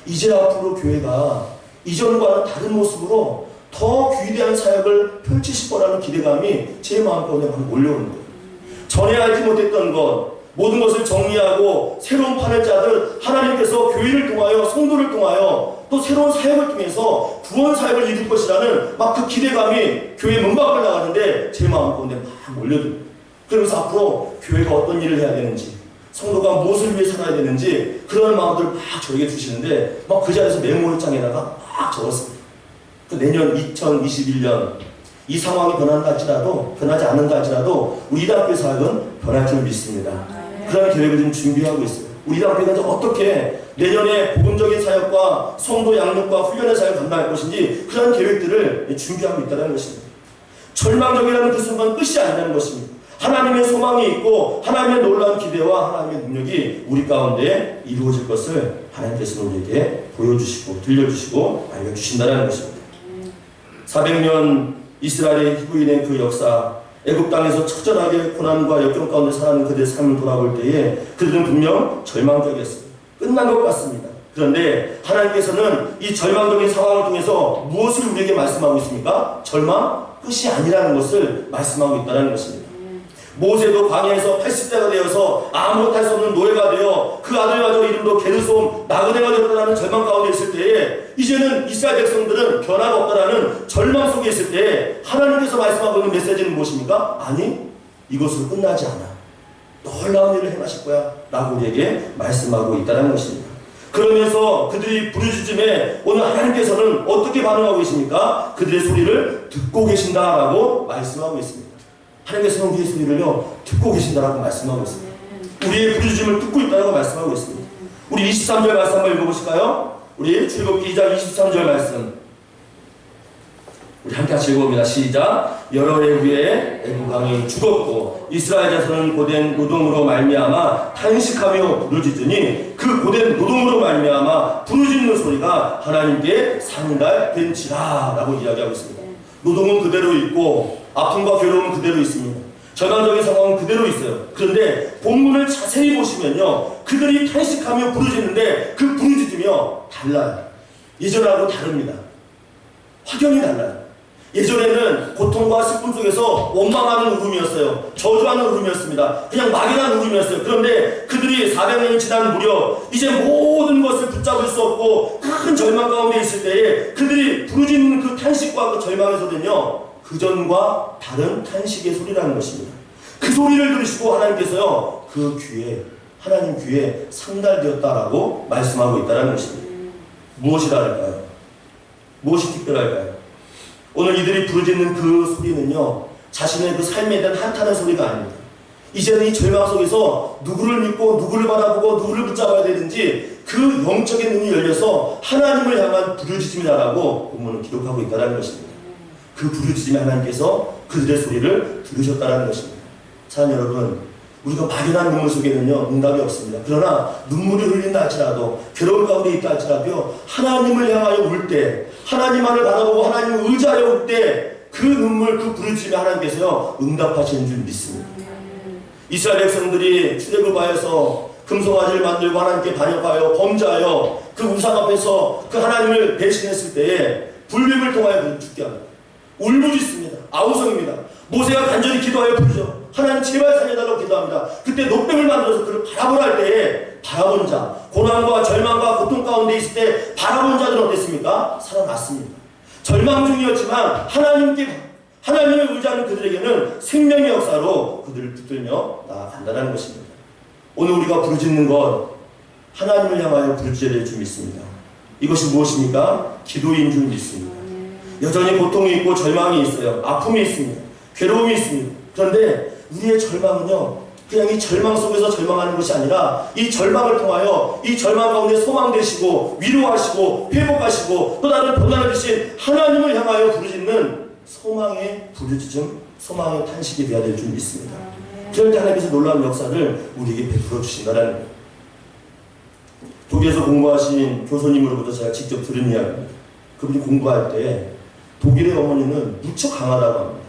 이제 앞으로 교회가 이전과는 다른 모습으로 더 위대한 사역을 펼치실 거라는 기대감이 제 마음 가운데 막 몰려오는 거예요. 전에 알지 못했던 것, 모든 것을 정리하고 새로운 판을 짜듯 하나님께서 교회를 통하여 성도를 통하여 또 새로운 사역을 통해서 구원 사역을 이룰 것이라는 막 그 기대감이 교회 문 밖을 나가는데 제 마음 가운데 막 몰려듭니다. 그러면서 앞으로 교회가 어떤 일을 해야 되는지, 성도가 무엇을 위해 살아야 되는지 그런 마음들을 막 저에게 주시는데 막 그 자리에서 메모장에다가 막 적었습니다. 그 내년 2021년 이 상황이 변한다 할지라도, 변하지 않는다 할지라도 우리 이단교회 사역은 변할 줄 믿습니다. 그런 계획을 지금 준비하고 있어요. 우리 이단교회가 어떻게 내년에 복음적인 사역과 성도 양육과 훈련의 사역을 감당할 것인지 그런 계획들을 준비하고 있다는 것입니다. 절망적이라는 그 순간 끝이 아니라는 것입니다. 하나님의 소망이 있고 하나님의 놀라운 기대와 하나님의 능력이 우리 가운데 이루어질 것을 하나님께서 우리에게 보여주시고 들려주시고 알려주신다는 것입니다. 400년 이스라엘의 히브리인의 그 역사, 애굽 땅에서 처절하게 고난과 역경 가운데 살아가는 그들의 삶을 돌아볼 때에 그들은 분명 절망적이었습니다. 끝난 것 같습니다. 그런데 하나님께서는 이 절망적인 상황을 통해서 무엇을 우리에게 말씀하고 있습니까? 절망 끝이 아니라는 것을 말씀하고 있다는 것입니다. 모세도 광야에서 80대가 되어서 아무것도 할 수 없는 노예가 되어 그 아들마저 이름도 게르솜 나그네가 되었다는 절망 가운데 있을 때에 이제는 이스라엘 백성들은 변화가 없다라는 절망 속에 있을 때에 하나님께서 말씀하고 있는 메시지는 무엇입니까? 아니, 이것으로 끝나지 않아. 놀라운 일을 행하실 거야 라고 우리에게 말씀하고 있다는 것입니다. 그러면서 그들이 부르짖음에 오늘 하나님께서는 어떻게 반응하고 계십니까? 그들의 소리를 듣고 계신다라고 말씀하고 있습니다. 하나님께서는 우리의 소리를요 듣고 계신다라고 말씀하고 있습니다. 우리의 부르짖음을 듣고 있다고 말씀하고 있습니다. 우리 23절 말씀 한번 읽어보실까요? 우리 출애굽기 2장 23절 말씀 우리 함께 같이 읽어봅니다. 시작. 여러 해 후에 애굽 왕이 죽었고 이스라엘 자손은 고된 노동으로 말미암아 탄식하며 부르짖으니 그 고된 노동으로 말미암아 부르짖는 소리가 하나님께 상달된지라 라고 이야기하고 있습니다. 노동은 그대로 있고 아픔과 괴로움은 그대로 있습니다. 절망적인 상황은 그대로 있어요. 그런데 본문을 자세히 보시면요 그들이 탄식하며 부르짖는데 그 부르짖으며 달라요. 예전하고 다릅니다. 확연히 달라요. 예전에는 고통과 슬픔 속에서 원망하는 울음이었어요. 저주하는 울음이었습니다. 그냥 막연한 울음이었어요. 그런데 그들이 400년이 지난 무렵 이제 모든 것을 붙잡을 수 없고 큰 절망 가운데 있을 때에 그들이 부르짖는 그 탄식과 그 절망에서는요 그전과 다른 탄식의 소리라는 것입니다. 그 소리를 들으시고 하나님께서요 그 귀에 하나님 귀에 상달되었다라고 말씀하고 있다는 것입니다. 무엇이 다를까요? 무엇이 특별할까요? 오늘 이들이 부르짖는 그 소리는요 자신의 그 삶에 대한 한탄의 소리가 아닙니다. 이제는 이 절망 속에서 누구를 믿고 누구를 바라보고 누구를 붙잡아야 되는지 그 영적인 눈이 열려서 하나님을 향한 부르짖음이라고 본문은 기록하고 있다는 것입니다. 그 부르짖음에 하나님께서 그들의 소리를 들으셨다는 것입니다. 사랑하는 여러분, 우리가 막연한 눈물 속에는요 응답이 없습니다. 그러나 눈물이 흘린다 할지라도 괴로운 가운데 있다 할지라도 하나님을 향하여 울 때 하나님만을 바라보고 하나님을 의지하여 울 때 그 눈물 그 부르짖음에 하나님께서요 응답하시는 줄 믿습니다. 이스라엘 백성들이 출애굽하여서 금송아지를 만들고 하나님께 반역하여 범죄하여 그 우상 앞에서 그 하나님을 배신했을 때에 불뱀을 통하여 그를 죽게 합니다. 울부짖습니다. 아우성입니다. 모세가 간절히 기도하여 부르죠. 하나님 제발 살려달라고 기도합니다. 그때 노뱀을 만들어서 그를 바라보라 할 때에 바라본 자, 고난과 절망과 고통 가운데 있을 때 바라본 자들은 어땠습니까? 살아났습니다. 절망 중이었지만 하나님을 의지하는 그들에게는 생명의 역사로 그들을 붙들며 나아간다는 것입니다. 오늘 우리가 부르짖는 것, 하나님을 향하여 부르짖어야 될 줄 믿습니다. 이것이 무엇입니까? 기도인 줄 믿습니다. 여전히 고통이 있고 절망이 있어요. 아픔이 있습니다. 괴로움이 있습니다. 그런데 우리의 절망은요, 그냥 이 절망 속에서 절망하는 것이 아니라 이 절망을 통하여 이 절망 가운데 소망되시고 위로하시고 회복하시고 또 다른 보답을 주신 하나님을 향하여 부르짖는 소망의 부르짖음, 소망의 탄식이 되어야 될 줄 믿습니다. 그럴 때 하나님께서 놀라운 역사를 우리에게 베풀어 주신다는 거예요. 독일에서 공부하신 교수님으로부터 제가 직접 들은 이야기입니다. 그분이 공부할 때 독일의 어머니는 무척 강하다고 합니다.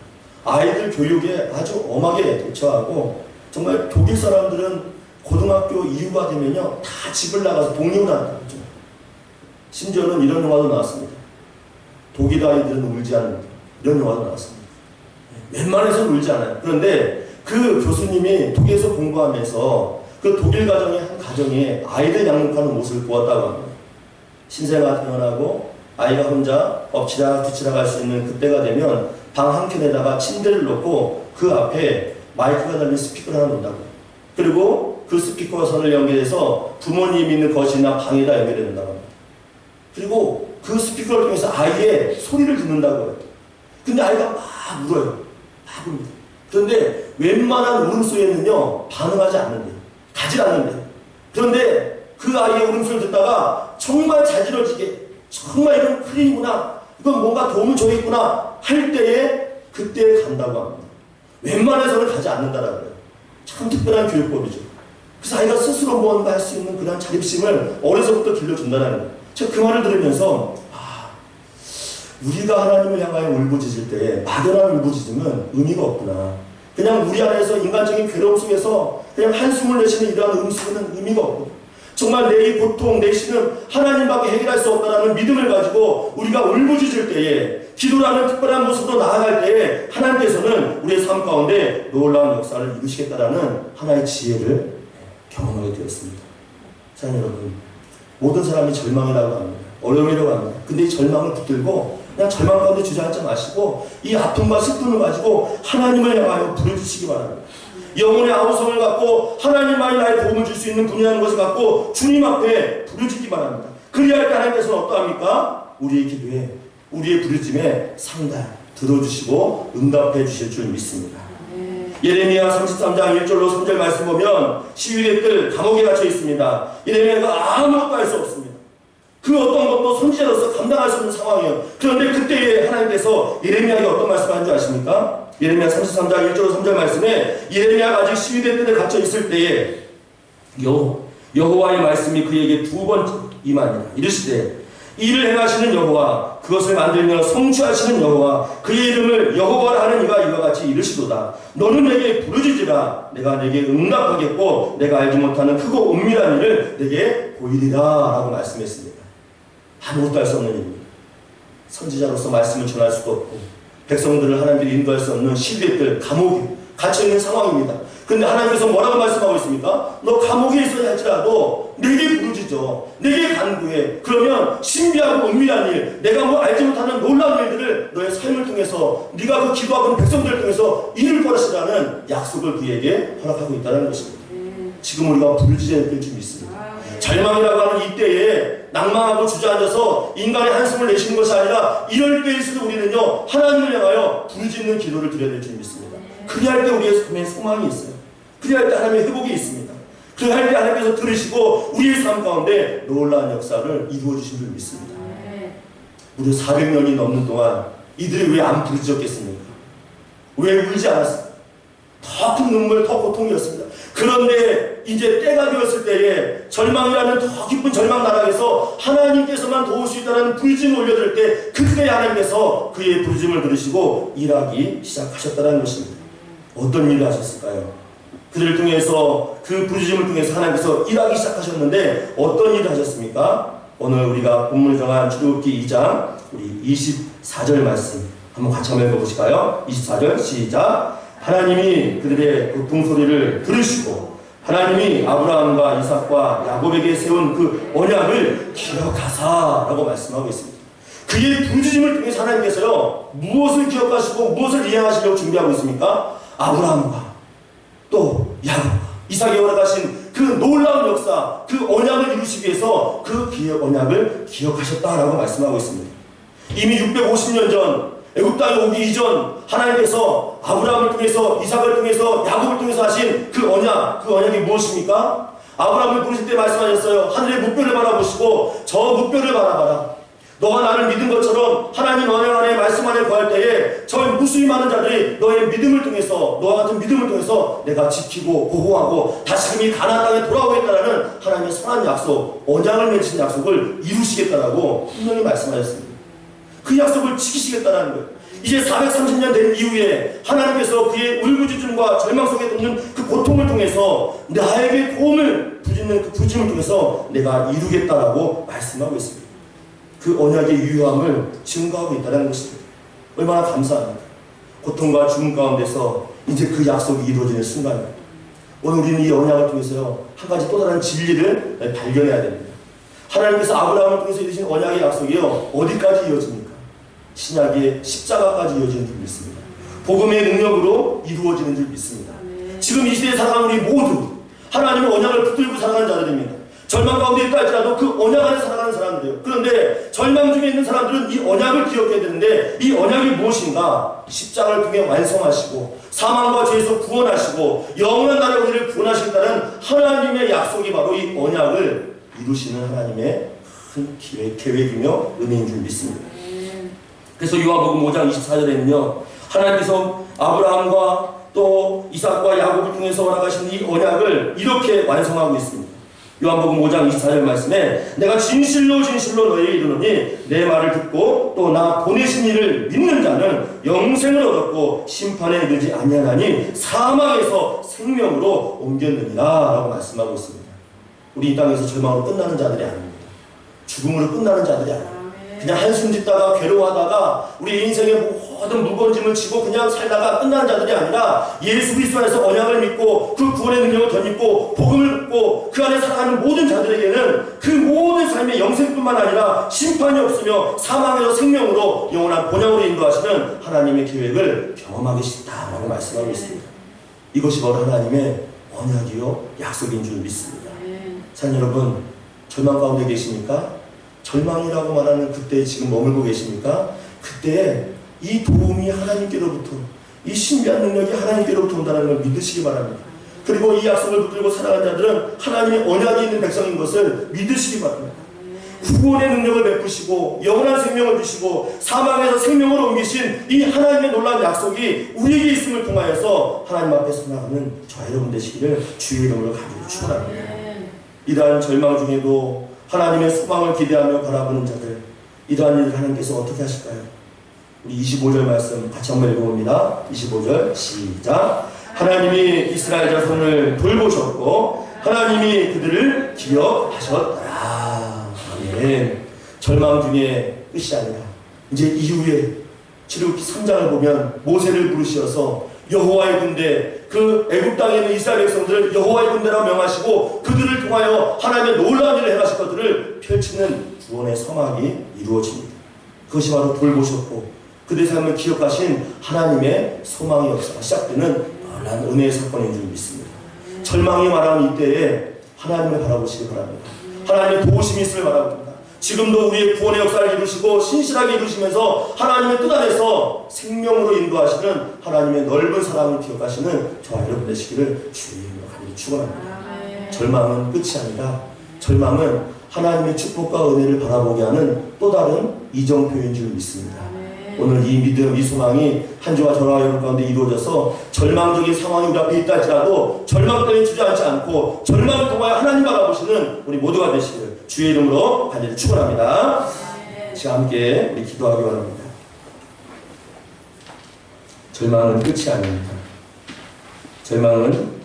아이들 교육에 아주 엄하게 대처하고 정말 독일 사람들은 고등학교 이후가 되면요 다 집을 나가서 독립을 한다고 하죠. 심지어는 이런 영화도 나왔습니다. 독일 아이들은 울지 않는다. 이런 영화도 나왔습니다. 웬만해서는 울지 않아요. 그런데 그 교수님이 독일에서 공부하면서 그 독일 가정의 한 가정에 아이들 양육하는 모습을 보았다고 합니다. 신생아 태어나고 아이가 혼자 엎치락 뒤치락 할 수 있는 그때가 되면 방 한켠에다가 침대를 놓고 그 앞에 마이크가 달린 스피커를 하나 놓는다고. 그리고 그 스피커 선을 연결해서 부모님 있는 거실이나 방에다 연결해 놓는다고 합니다. 그리고 그 스피커를 통해서 아이의 소리를 듣는다고 해요. 근데 아이가 막 울어요. 막 웁니다. 그런데 웬만한 울음소리에는요 반응하지 않는데요. 가지 않는데요. 그런데 그 아이의 울음소리를 듣다가 정말 자지러지게 정말 이건 큰일이구나, 이건 뭔가 도움을 줘야겠구나 할 때에 그때 간다고 합니다. 웬만해서는 가지 않는다라고 해요. 참 특별한 교육법이죠. 그래서 아이가 스스로 뭔가 할 수 있는 그런 자립심을 어려서부터 길러준다는 거예요. 제가 그 말을 들으면서 우리가 하나님을 향하여 울부짖을 때 막연한 울부짖음은 의미가 없구나. 그냥 우리 안에서 인간적인 괴로움 속에서 그냥 한숨을 내쉬는 이러한 음식은 의미가 없고 정말 내 이 고통, 내 신은 하나님밖에 해결할 수 없다는 믿음을 가지고 우리가 울부짖을 때에 기도라는 특별한 모습으로 나아갈 때에 하나님께서는 우리의 삶 가운데 놀라운 역사를 이루시겠다라는 하나의 지혜를 경험하게 되었습니다. 자, 여러분, 모든 사람이 절망이라고 합니다. 어려움이라고 합니다. 근데 이 절망을 붙들고 그냥 절망 가운데 주저앉지 마시고 이 아픔과 슬픔을 가지고 하나님을 향하여 부르짖으시기 바랍니다. 영혼의 아우성을 갖고 하나님만이 나의 도움을 줄 수 있는 분이라는 것을 갖고 주님 앞에 부르짖기 바랍니다. 그리할 때 하나님께서는 어떠합니까? 우리의 기도에, 우리의 부르짖음에 상당 들어주시고 응답해 주실 줄 믿습니다. 예레미야 33장 1절로 3절 말씀 보면 시위대들 감옥에 갇혀 있습니다. 예레미야가 아무것도 할 수 없습니다. 그 어떤 것도 선지자로서 감당할 수 없는 상황이에요. 그런데 그때에 하나님께서 예레미야에게 어떤 말씀을 하는 줄 아십니까? 예레미야 33장 1절 3절 말씀에 예레미야가 아직 시위대 뜰에 갇혀 있을 때에 여호와의 말씀이 그에게 두 번 임하니라. 이르시되 이를 행하시는 여호와, 그것을 만들며 성취하시는 여호와, 그의 이름을 여호와라 하는 이가 이와 같이 이르시도다. 너는 내게 부르짖으라. 내가 내게 응답하겠고 내가 알지 못하는 크고 은밀한 일을 내게 보이리라 라고 말씀했습니다. 아무것도 할 수 없는 일입니다. 선지자로서 말씀을 전할 수도 없고 백성들을 하나님들이 인도할 수 없는 시대들, 감옥에 갇혀있는 상황입니다. 그런데 하나님께서 뭐라고 말씀하고 있습니까? 너 감옥에 있어야 할지라도 내게 부르짖어, 내게 간구해. 그러면 신비하고 은밀한 일, 내가 뭐 알지 못하는 놀라운 일들을 너의 삶을 통해서, 네가 그 기도하는 백성들을 통해서 이룰 것이라는 약속을 그에게 허락하고 있다는 것입니다. 지금 우리가 부르짖어야 될 줄 믿습니다. 절망이라고 하는 이때에 낭망하고 주저앉아서 인간의 한숨을 내쉬는 것이 아니라 이럴 때일수록 우리는요 하나님을 향하여 부르짖는 기도를 드려야 될 줄 믿습니다. 그리할 때 우리의 삶에 소망이 있어요. 그리할 때 하나님의 회복이 있습니다. 그리할 때 하나님께서 들으시고 우리의 삶 가운데 놀라운 역사를 이루어 주신 줄 믿습니다. 무려 400년이 넘는 동안 이들이 왜 안 부르짖었겠습니까? 왜 울지 않았습니까? 더 큰 눈물, 더 고통이었습니다. 그런데 이제 때가 되었을 때에 절망이라는 더 깊은 절망 나락에서 하나님께서만 도울 수 있다는 부르짖음을 올려드릴 때 그때 하나님께서 그의 부르짖음을 들으시고 일하기 시작하셨다는 것입니다. 어떤 일을 하셨을까요? 그들을 통해서 그 부르심을 통해서 하나님께서 일하기 시작하셨는데 어떤 일을 하셨습니까? 오늘 우리가 본문을 정한 출애굽기 2장 우리 24절 말씀 한번 같이 한번 읽어보실까요? 24절 시작. 하나님이 그들의 고통 소리를 들으시고 하나님이 아브라함과 이삭과 야곱에게 세운 그 언약을 기억하사라고 말씀하고 있습니다. 그의 부르심을 통해서 하나님께서요 무엇을 기억하시고 무엇을 이행하시려고 준비하고 있습니까? 아브라함과 또 야곱과 이삭에 허락하신 그 놀라운 역사, 그 언약을 이루시기 위해서 그 언약을 기억하셨다라고 말씀하고 있습니다. 이미 650년 전 애굽 땅에 오기 이전 하나님께서 아브라함을 통해서 이삭을 통해서 야곱을 통해서 하신 그 언약이 무엇입니까? 아브라함을 부르실 때 말씀하셨어요. 하늘의 무뼈를 바라보시고 저 무뼈를 바라봐라. 너가 나를 믿은 것처럼 하나님 언약 안에 말씀 안에 거할 때에 저 무수히 많은 자들이 너의 믿음을 통해서 너와 같은 믿음을 통해서 내가 지키고 보호하고 다시금 이 가나안 땅에 돌아오겠다라는 하나님의 선한 약속, 언약을 맺으신 약속을 이루시겠다라고 분명히 말씀하셨습니다. 그 약속을 지키시겠다라는 거예요. 이제 430년 된 이후에 하나님께서 그의 울부짖음과 절망 속에 있는 그 고통을 통해서 나에게 도움을 부짖는 그 부짐을 통해서 내가 이루겠다라고 말씀하고 있습니다. 그 언약의 유효함을 증거하고 있다는 것입니다. 얼마나 감사합니다. 고통과 죽음 가운데서 이제 그 약속이 이루어지는 순간입니다. 오늘 우리는 이 언약을 통해서요 한 가지 또 다른 진리를 발견해야 됩니다. 하나님께서 아브라함을 통해서 이루신 언약의 약속이요 어디까지 이어집니까? 신약의 십자가까지 이어지는 줄 믿습니다. 복음의 능력으로 이루어지는 줄 믿습니다. 지금 이 시대에 살아가는 우리 모두 하나님의 언약을 붙들고 살아가는 자들입니다. 절망 가운데 있다 할지라도 그 언약 안에 살아가는 사람들이에요. 그런데 절망 중에 있는 사람들은 이 언약을 기억해야 되는데 이 언약이 무엇인가? 십자가를 통해 완성하시고 사망과 죄에서 구원하시고 영원한 나라의 우리를 구원하시겠다는 하나님의 약속이 바로 이 언약을 이루시는 하나님의 큰 계획이며 은혜인 줄 믿습니다. 그래서 요한복음 5장 24절에는요 하나님께서 아브라함과 또 이삭과 야곱을 통해서 허락하신 이 언약을 이렇게 완성하고 있습니다. 요한복음 5장 24절 말씀에 내가 진실로 진실로 너희에게 이르노니 내 말을 듣고 또 나 보내신 이를 믿는 자는 영생을 얻었고 심판에 이르지 아니하나니 사망에서 생명으로 옮겼느니라 라고 말씀하고 있습니다. 우리 이 땅에서 절망으로 끝나는 자들이 아닙니다. 죽음으로 끝나는 자들이 아닙니다. 그냥 한숨 짓다가 괴로워하다가 우리 인생의 모든 무거운 짐을 지고 그냥 살다가 끝나는 자들이 아니라 예수 그리스도 안에서 언약을 믿고 그 구원의 능력을 덧입고 복음을 믿고 그 안에 살아가는 모든 자들에게는 그 모든 삶의 영생뿐만 아니라 심판이 없으며 사망에서 생명으로 영원한 본향으로 인도하시는 하나님의 계획을 경험하기 쉽다라고 말씀하고 있습니다. 이것이 바로 하나님의 언약이요 약속인 줄 믿습니다. 사랑 여러분, 절망 가운데 계십니까? 절망이라고 말하는 그때에 지금 머물고 계십니까? 그때에 이 도움이 하나님께로부터 이 신비한 능력이 하나님께로부터 온다는 걸 믿으시기 바랍니다. 그리고 이 약속을 붙들고 살아간 자들은 하나님의 언약이 있는 백성인 것을 믿으시기 바랍니다. 구원의 능력을 베푸시고 영원한 생명을 주시고 사망에서 생명으로 옮기신 이 하나님의 놀라운 약속이 우리에게 있음을 통하여서 하나님 앞에서 나가는 저와 여러분 되시기를 주의 이름으로 간절히 축원합니다. 이러한 절망 중에도 하나님의 소망을 기대하며 바라보는 자들, 이러한 일을 하나님께서 어떻게 하실까요? 우리 25절 말씀 같이 한번 읽어봅니다. 25절 시작. 하나님이 이스라엘 자손을 돌보셨고 하나님이 그들을 기억하셨더라. 아멘. 절망 중에 끝이 아니라 이제 이후에 출애굽기 3장을 보면 모세를 부르셔서 여호와의 군대, 그 애굽 땅에 있는 이스라엘 백성들을 여호와의 군대라 명하시고 그들을 통하여 하나님의 놀라운 일을 행하실 것들을 펼치는 구원의 서막이 이루어집니다. 그것이 바로 돌보셨고 그들의 삶을 기억하신 하나님의 소망의 역사가 시작되는 놀라운 은혜의 사건인 줄 믿습니다. 절망이 말하는 이때에 하나님을 바라보시기 바랍니다. 하나님의 도우심이 있음을 바랍니다. 지금도 우리의 구원의 역사를 이루시고 신실하게 이루시면서 하나님의 뜻 안에서 생명으로 인도하시는 하나님의 넓은 사랑을 기억하시는 저와 여러분 되시기를 주의 이름으로 간절히 축원합니다. 절망은 끝이 아니라 절망은 하나님의 축복과 은혜를 바라보게 하는 또 다른 이정 표현인 줄 믿습니다. 오늘 이 믿음, 이 소망이 한 주와 저와 여러분 가운데 이루어져서 절망적인 상황이 우리 앞에 있다 할지라도 절망 때문에 주저앉지 않고 절망을 통하여 하나님 바라보시는 우리 모두가 되시기를 주의 이름으로 간절히 축원합니다. 지금 함께 우리 기도하기 바랍니다. 절망은 끝이 아닙니다. 절망은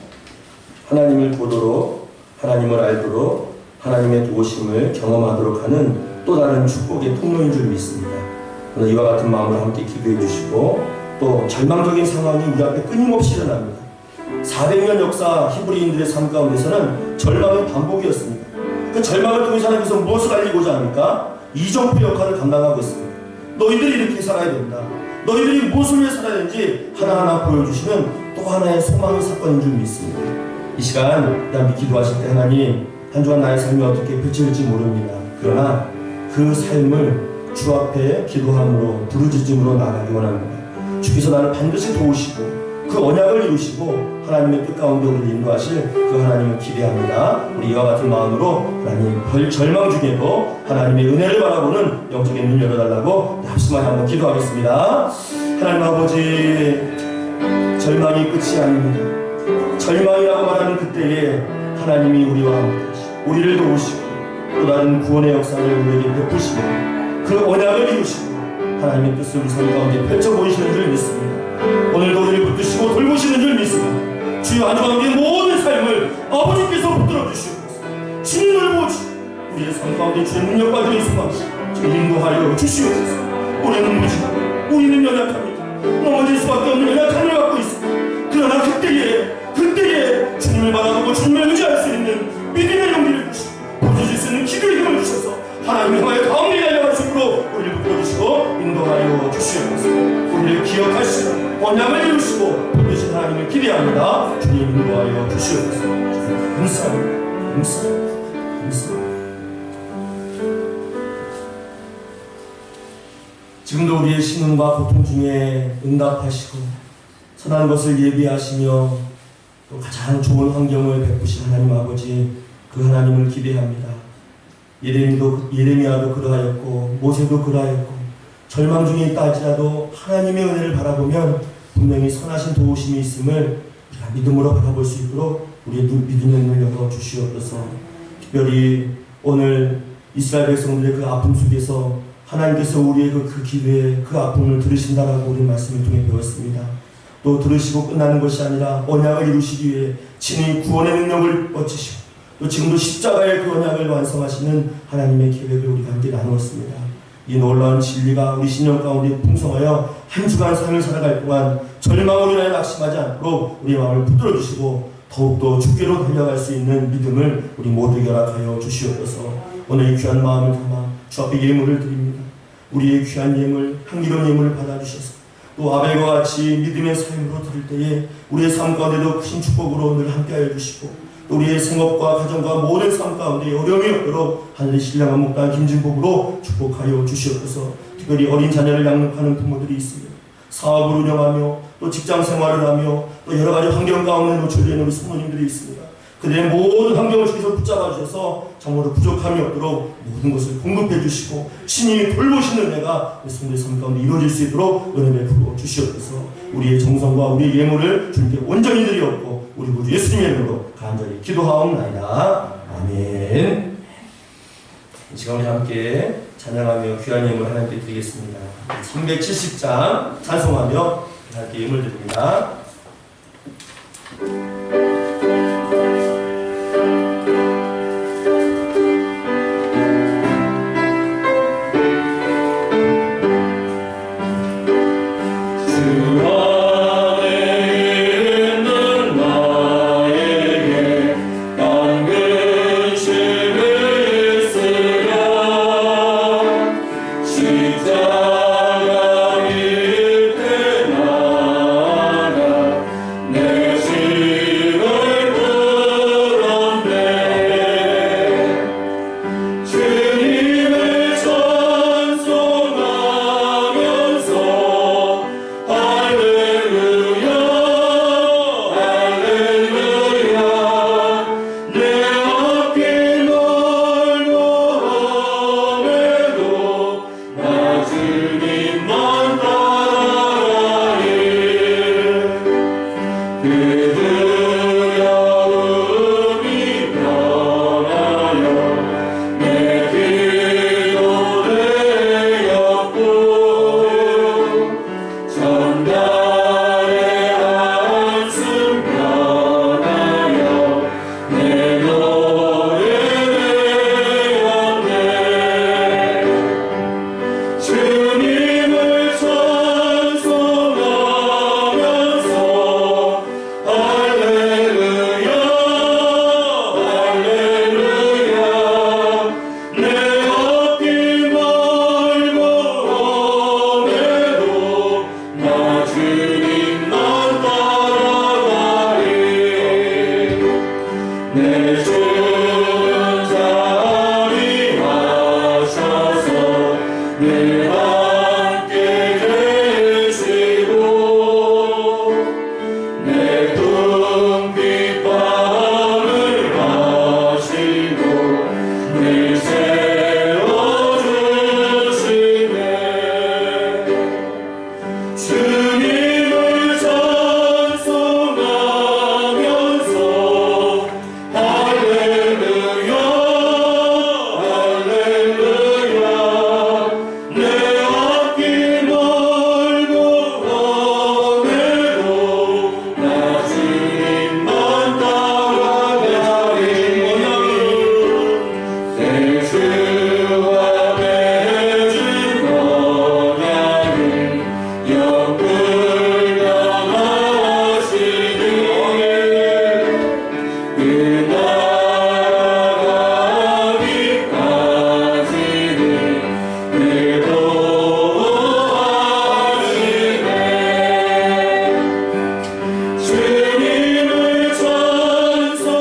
하나님을 보도록, 하나님을 알도록, 하나님의 도우심을 경험하도록 하는 또 다른 축복의 통로인 줄 믿습니다. 오늘 이와 같은 마음으로 함께 기도해 주시고, 또 절망적인 상황이 우리 앞에 끊임없이 일어납니다. 400년 역사 히브리인들의 삶 가운데서는 절망의 반복이었습니다. 그 절망을 통해 하나님께서 무엇을 알리고자 합니까? 이정표 역할을 감당하고 있습니다. 너희들이 이렇게 살아야 된다. 너희들이 무엇을 위해 살아야 되는지 하나하나 보여주시는 또 하나의 소망의 사건인 줄 믿습니다. 이 시간 함께 기도하실 때 하나님, 한 주간 나의 삶이 어떻게 펼쳐질지 모릅니다. 그러나 그 삶을 주 앞에 기도함으로 부르짖음으로 나가기 원합니다. 주께서 나를 반드시 도우시고 그 언약을 이루시고 하나님의 뜻 가운데 우리를 인도하실 그 하나님을 기대합니다. 우리 이와 같은 마음으로 하나님 절망 중에도 하나님의 은혜를 바라보는 영적인 눈 열어달라고 합심하게 한번 기도하겠습니다. 하나님 아버지, 절망이 끝이 아닙니다. 절망이라고 말하는 그때에 하나님이 우리와 함께 하시고 우리를 도우시고 또 다른 구원의 역사를 우리에게 베푸시고 그 언약을 이루시고 하나님의 뜻을 우리 삶 가운데 펼쳐 보이시는 줄 믿습니다. 오늘도 우리를 붙드시고 돌보시는 줄 믿습니다. 주여, 한 주간 우리의 모든 삶을 아버지께서 붙들어 주시옵소서. 친히 돌보시고 우리의 삶 가운데 주의 능력과 주의 소망을 인도하여 주시옵소서. 우리는 무지하고 우리는 연약합니다. 넘어질 수밖에 없는 연약함을 갖고 있습니다. 그러나 그때에 주님을 바라보고 주님을 의지할 수 있는 믿음의 용기를 주시고 보여줄 수 있는 기도의 힘을 주셔서 하나님의 향하여 가운데 달려갈 수 있도록 우리를 붙들어주시고 인도하여 주시옵소서. 우리를 기억하시고 언약을 이루시고 붙드신 하나님을 기대합니다. 주님 인도하여 주시옵소서. 감사합니다. 지금도 우리의 신음과 고통 중에 응답하시고 선한 것을 예비하시며 또 가장 좋은 환경을 베푸신 하나님 아버지, 그 하나님을 기대합니다. 예레미야도 그러하였고 모세도 그러하였고 절망 중에 있다 할지라도 하나님의 은혜를 바라보면 분명히 선하신 도우심이 있음을 우리가 믿음으로 바라볼 수 있도록 우리의 믿음의 눈을 열어 주시옵소서. 특별히 오늘 이스라엘 백성들의 그 아픔 속에서 하나님께서 우리의 그 기도에 그 아픔을 들으신다라고 우리 말씀을 통해 배웠습니다. 또 들으시고 끝나는 것이 아니라 언약을 이루시기 위해 친히 구원의 능력을 뻗치시고 또 지금도 십자가의 그 언약을 완성하시는 하나님의 계획을 우리가 함께 나누었습니다. 이 놀라운 진리가 우리 신령 가운데 풍성하여 한 주간 삶을 살아갈 동안 절망으로 인하여 낙심하지 않도록 우리의 마음을 붙들어 주시고 더욱더 주께로 달려갈 수 있는 믿음을 우리 모두에게 허락하여 주시옵소서. 오늘 이 귀한 마음을 담아 주 앞에 예물을 드립니다. 우리의 귀한 예물, 향기로운 예물을 받아주셔서 또 아벨과 같이 믿음의 삶으로 드릴 때에 우리의 삶 가운데도 크신 축복으로 늘 함께하여 주시고 또 우리의 생업과 가정과 모든 삶 가운데 어려움이 없도록 하늘의 신령한 목단 김진복으로 축복하여 주시옵소서. 특별히 어린 자녀를 양육하는 부모들이 있습니다. 사업을 운영하며 또 직장 생활을 하며 또 여러 가지 환경 가운데 노출되는 우리 성도님들이 있습니다. 그들의 모든 환경을 주께서 붙잡아 주셔서 정말로 부족함이 없도록 모든 것을 공급해 주시고 신이 돌보시는 은혜가 우리 성도의 삶 가운데 이루어질 수 있도록 은혜 베풀어 주시옵소서. 우리의 정성과 우리의 예물을 주님께 온전히 드리옵고 우리 모두 예수님의 이름으로 간절히 기도하옵나이다. 아멘. 이 시간 우리 함께 찬양하며 귀한 예물 하나님께 드리겠습니다. 370장 찬송하며 하나님께 예물 드립니다. 십자가 밑에 나가 내 내 주는 자비하셔서 늘 함께 계시고 내 둥빛 밤을 마시고 늘 세워주시네. 주님을 찬송하면서 할렐루야 할렐루야 내 앞길 멀고 오늘도 나 주님만 따라가리. 내 주와 맺은 언약을 영불변하시니 그 나라가기까지는 늘 도와주시네. 주님을 찬송하면서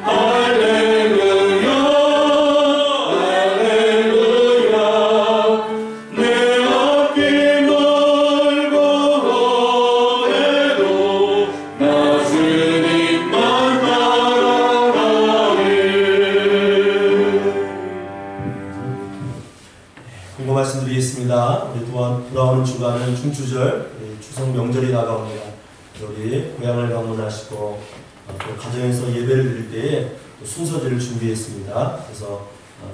할렐루야 할렐루야 내 앞길 멀고 오래도 나 주님만 따라가리. 공고 말씀드리겠습니다. 우리 또한 돌아오는 주간은 중추절, 추석 명절이 다가옵니다. 우리 고향을 방문하시고 또 가정에서 예배를 드릴 때에 또 순서들을 준비했습니다. 그래서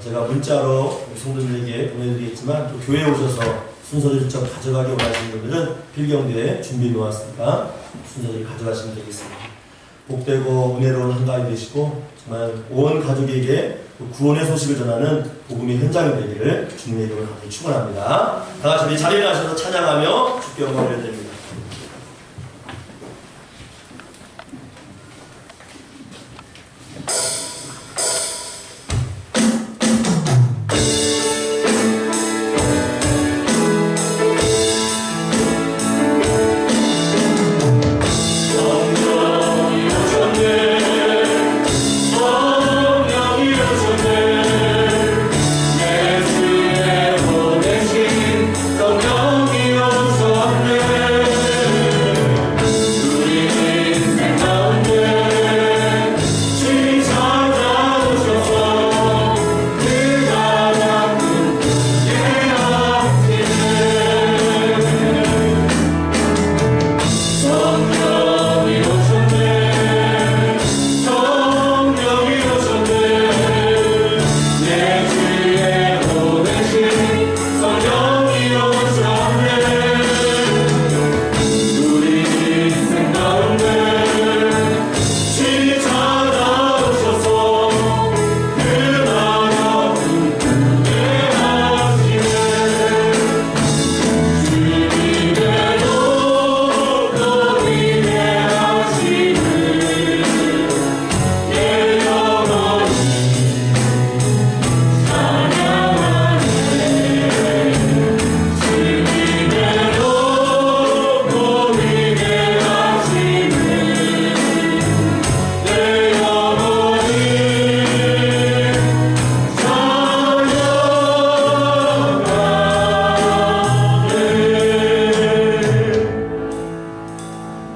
제가 문자로 성도들에게 보내드리겠지만 또 교회에 오셔서 순서를 직접 가져가기 원하시는 분들은 필경대에 준비해 놓았으니까 순서를 가져가시면 되겠습니다. 복되고 은혜로운 한가위 되시고 정말 온 가족에게 구원의 소식을 전하는 복음의 현장이 되기를 주님의 이름을 간절히 축원합니다. 다 같이 우리 자리에 나셔서 찬양하며 주께 영광을 드립니다.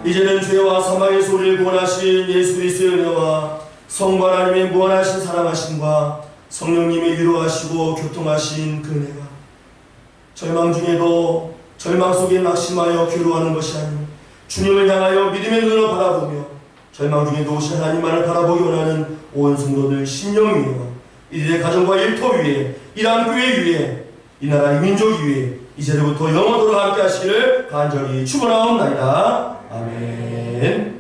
이제는 죄와 사망의 소리를 구원하신 예수 그리스도의 은혜와 성부 하나님의 무한하신 사랑하심과 성령님의 위로하시고 교통하신 그 은혜가 절망 중에도 절망 속에 낙심하여 괴로워하는 것이 아니고 주님을 향하여 믿음의 눈으로 바라보며 절망 중에도 오신 하나님만을 바라보기 원하는 온 성도들 심령 위에와 이들의 가정과 일터 위에 이 한교회 위에 이 나라 이 민족 위에 이제부터 영원토록 함께 하시기를 간절히 축원하옵나이다. 아멘.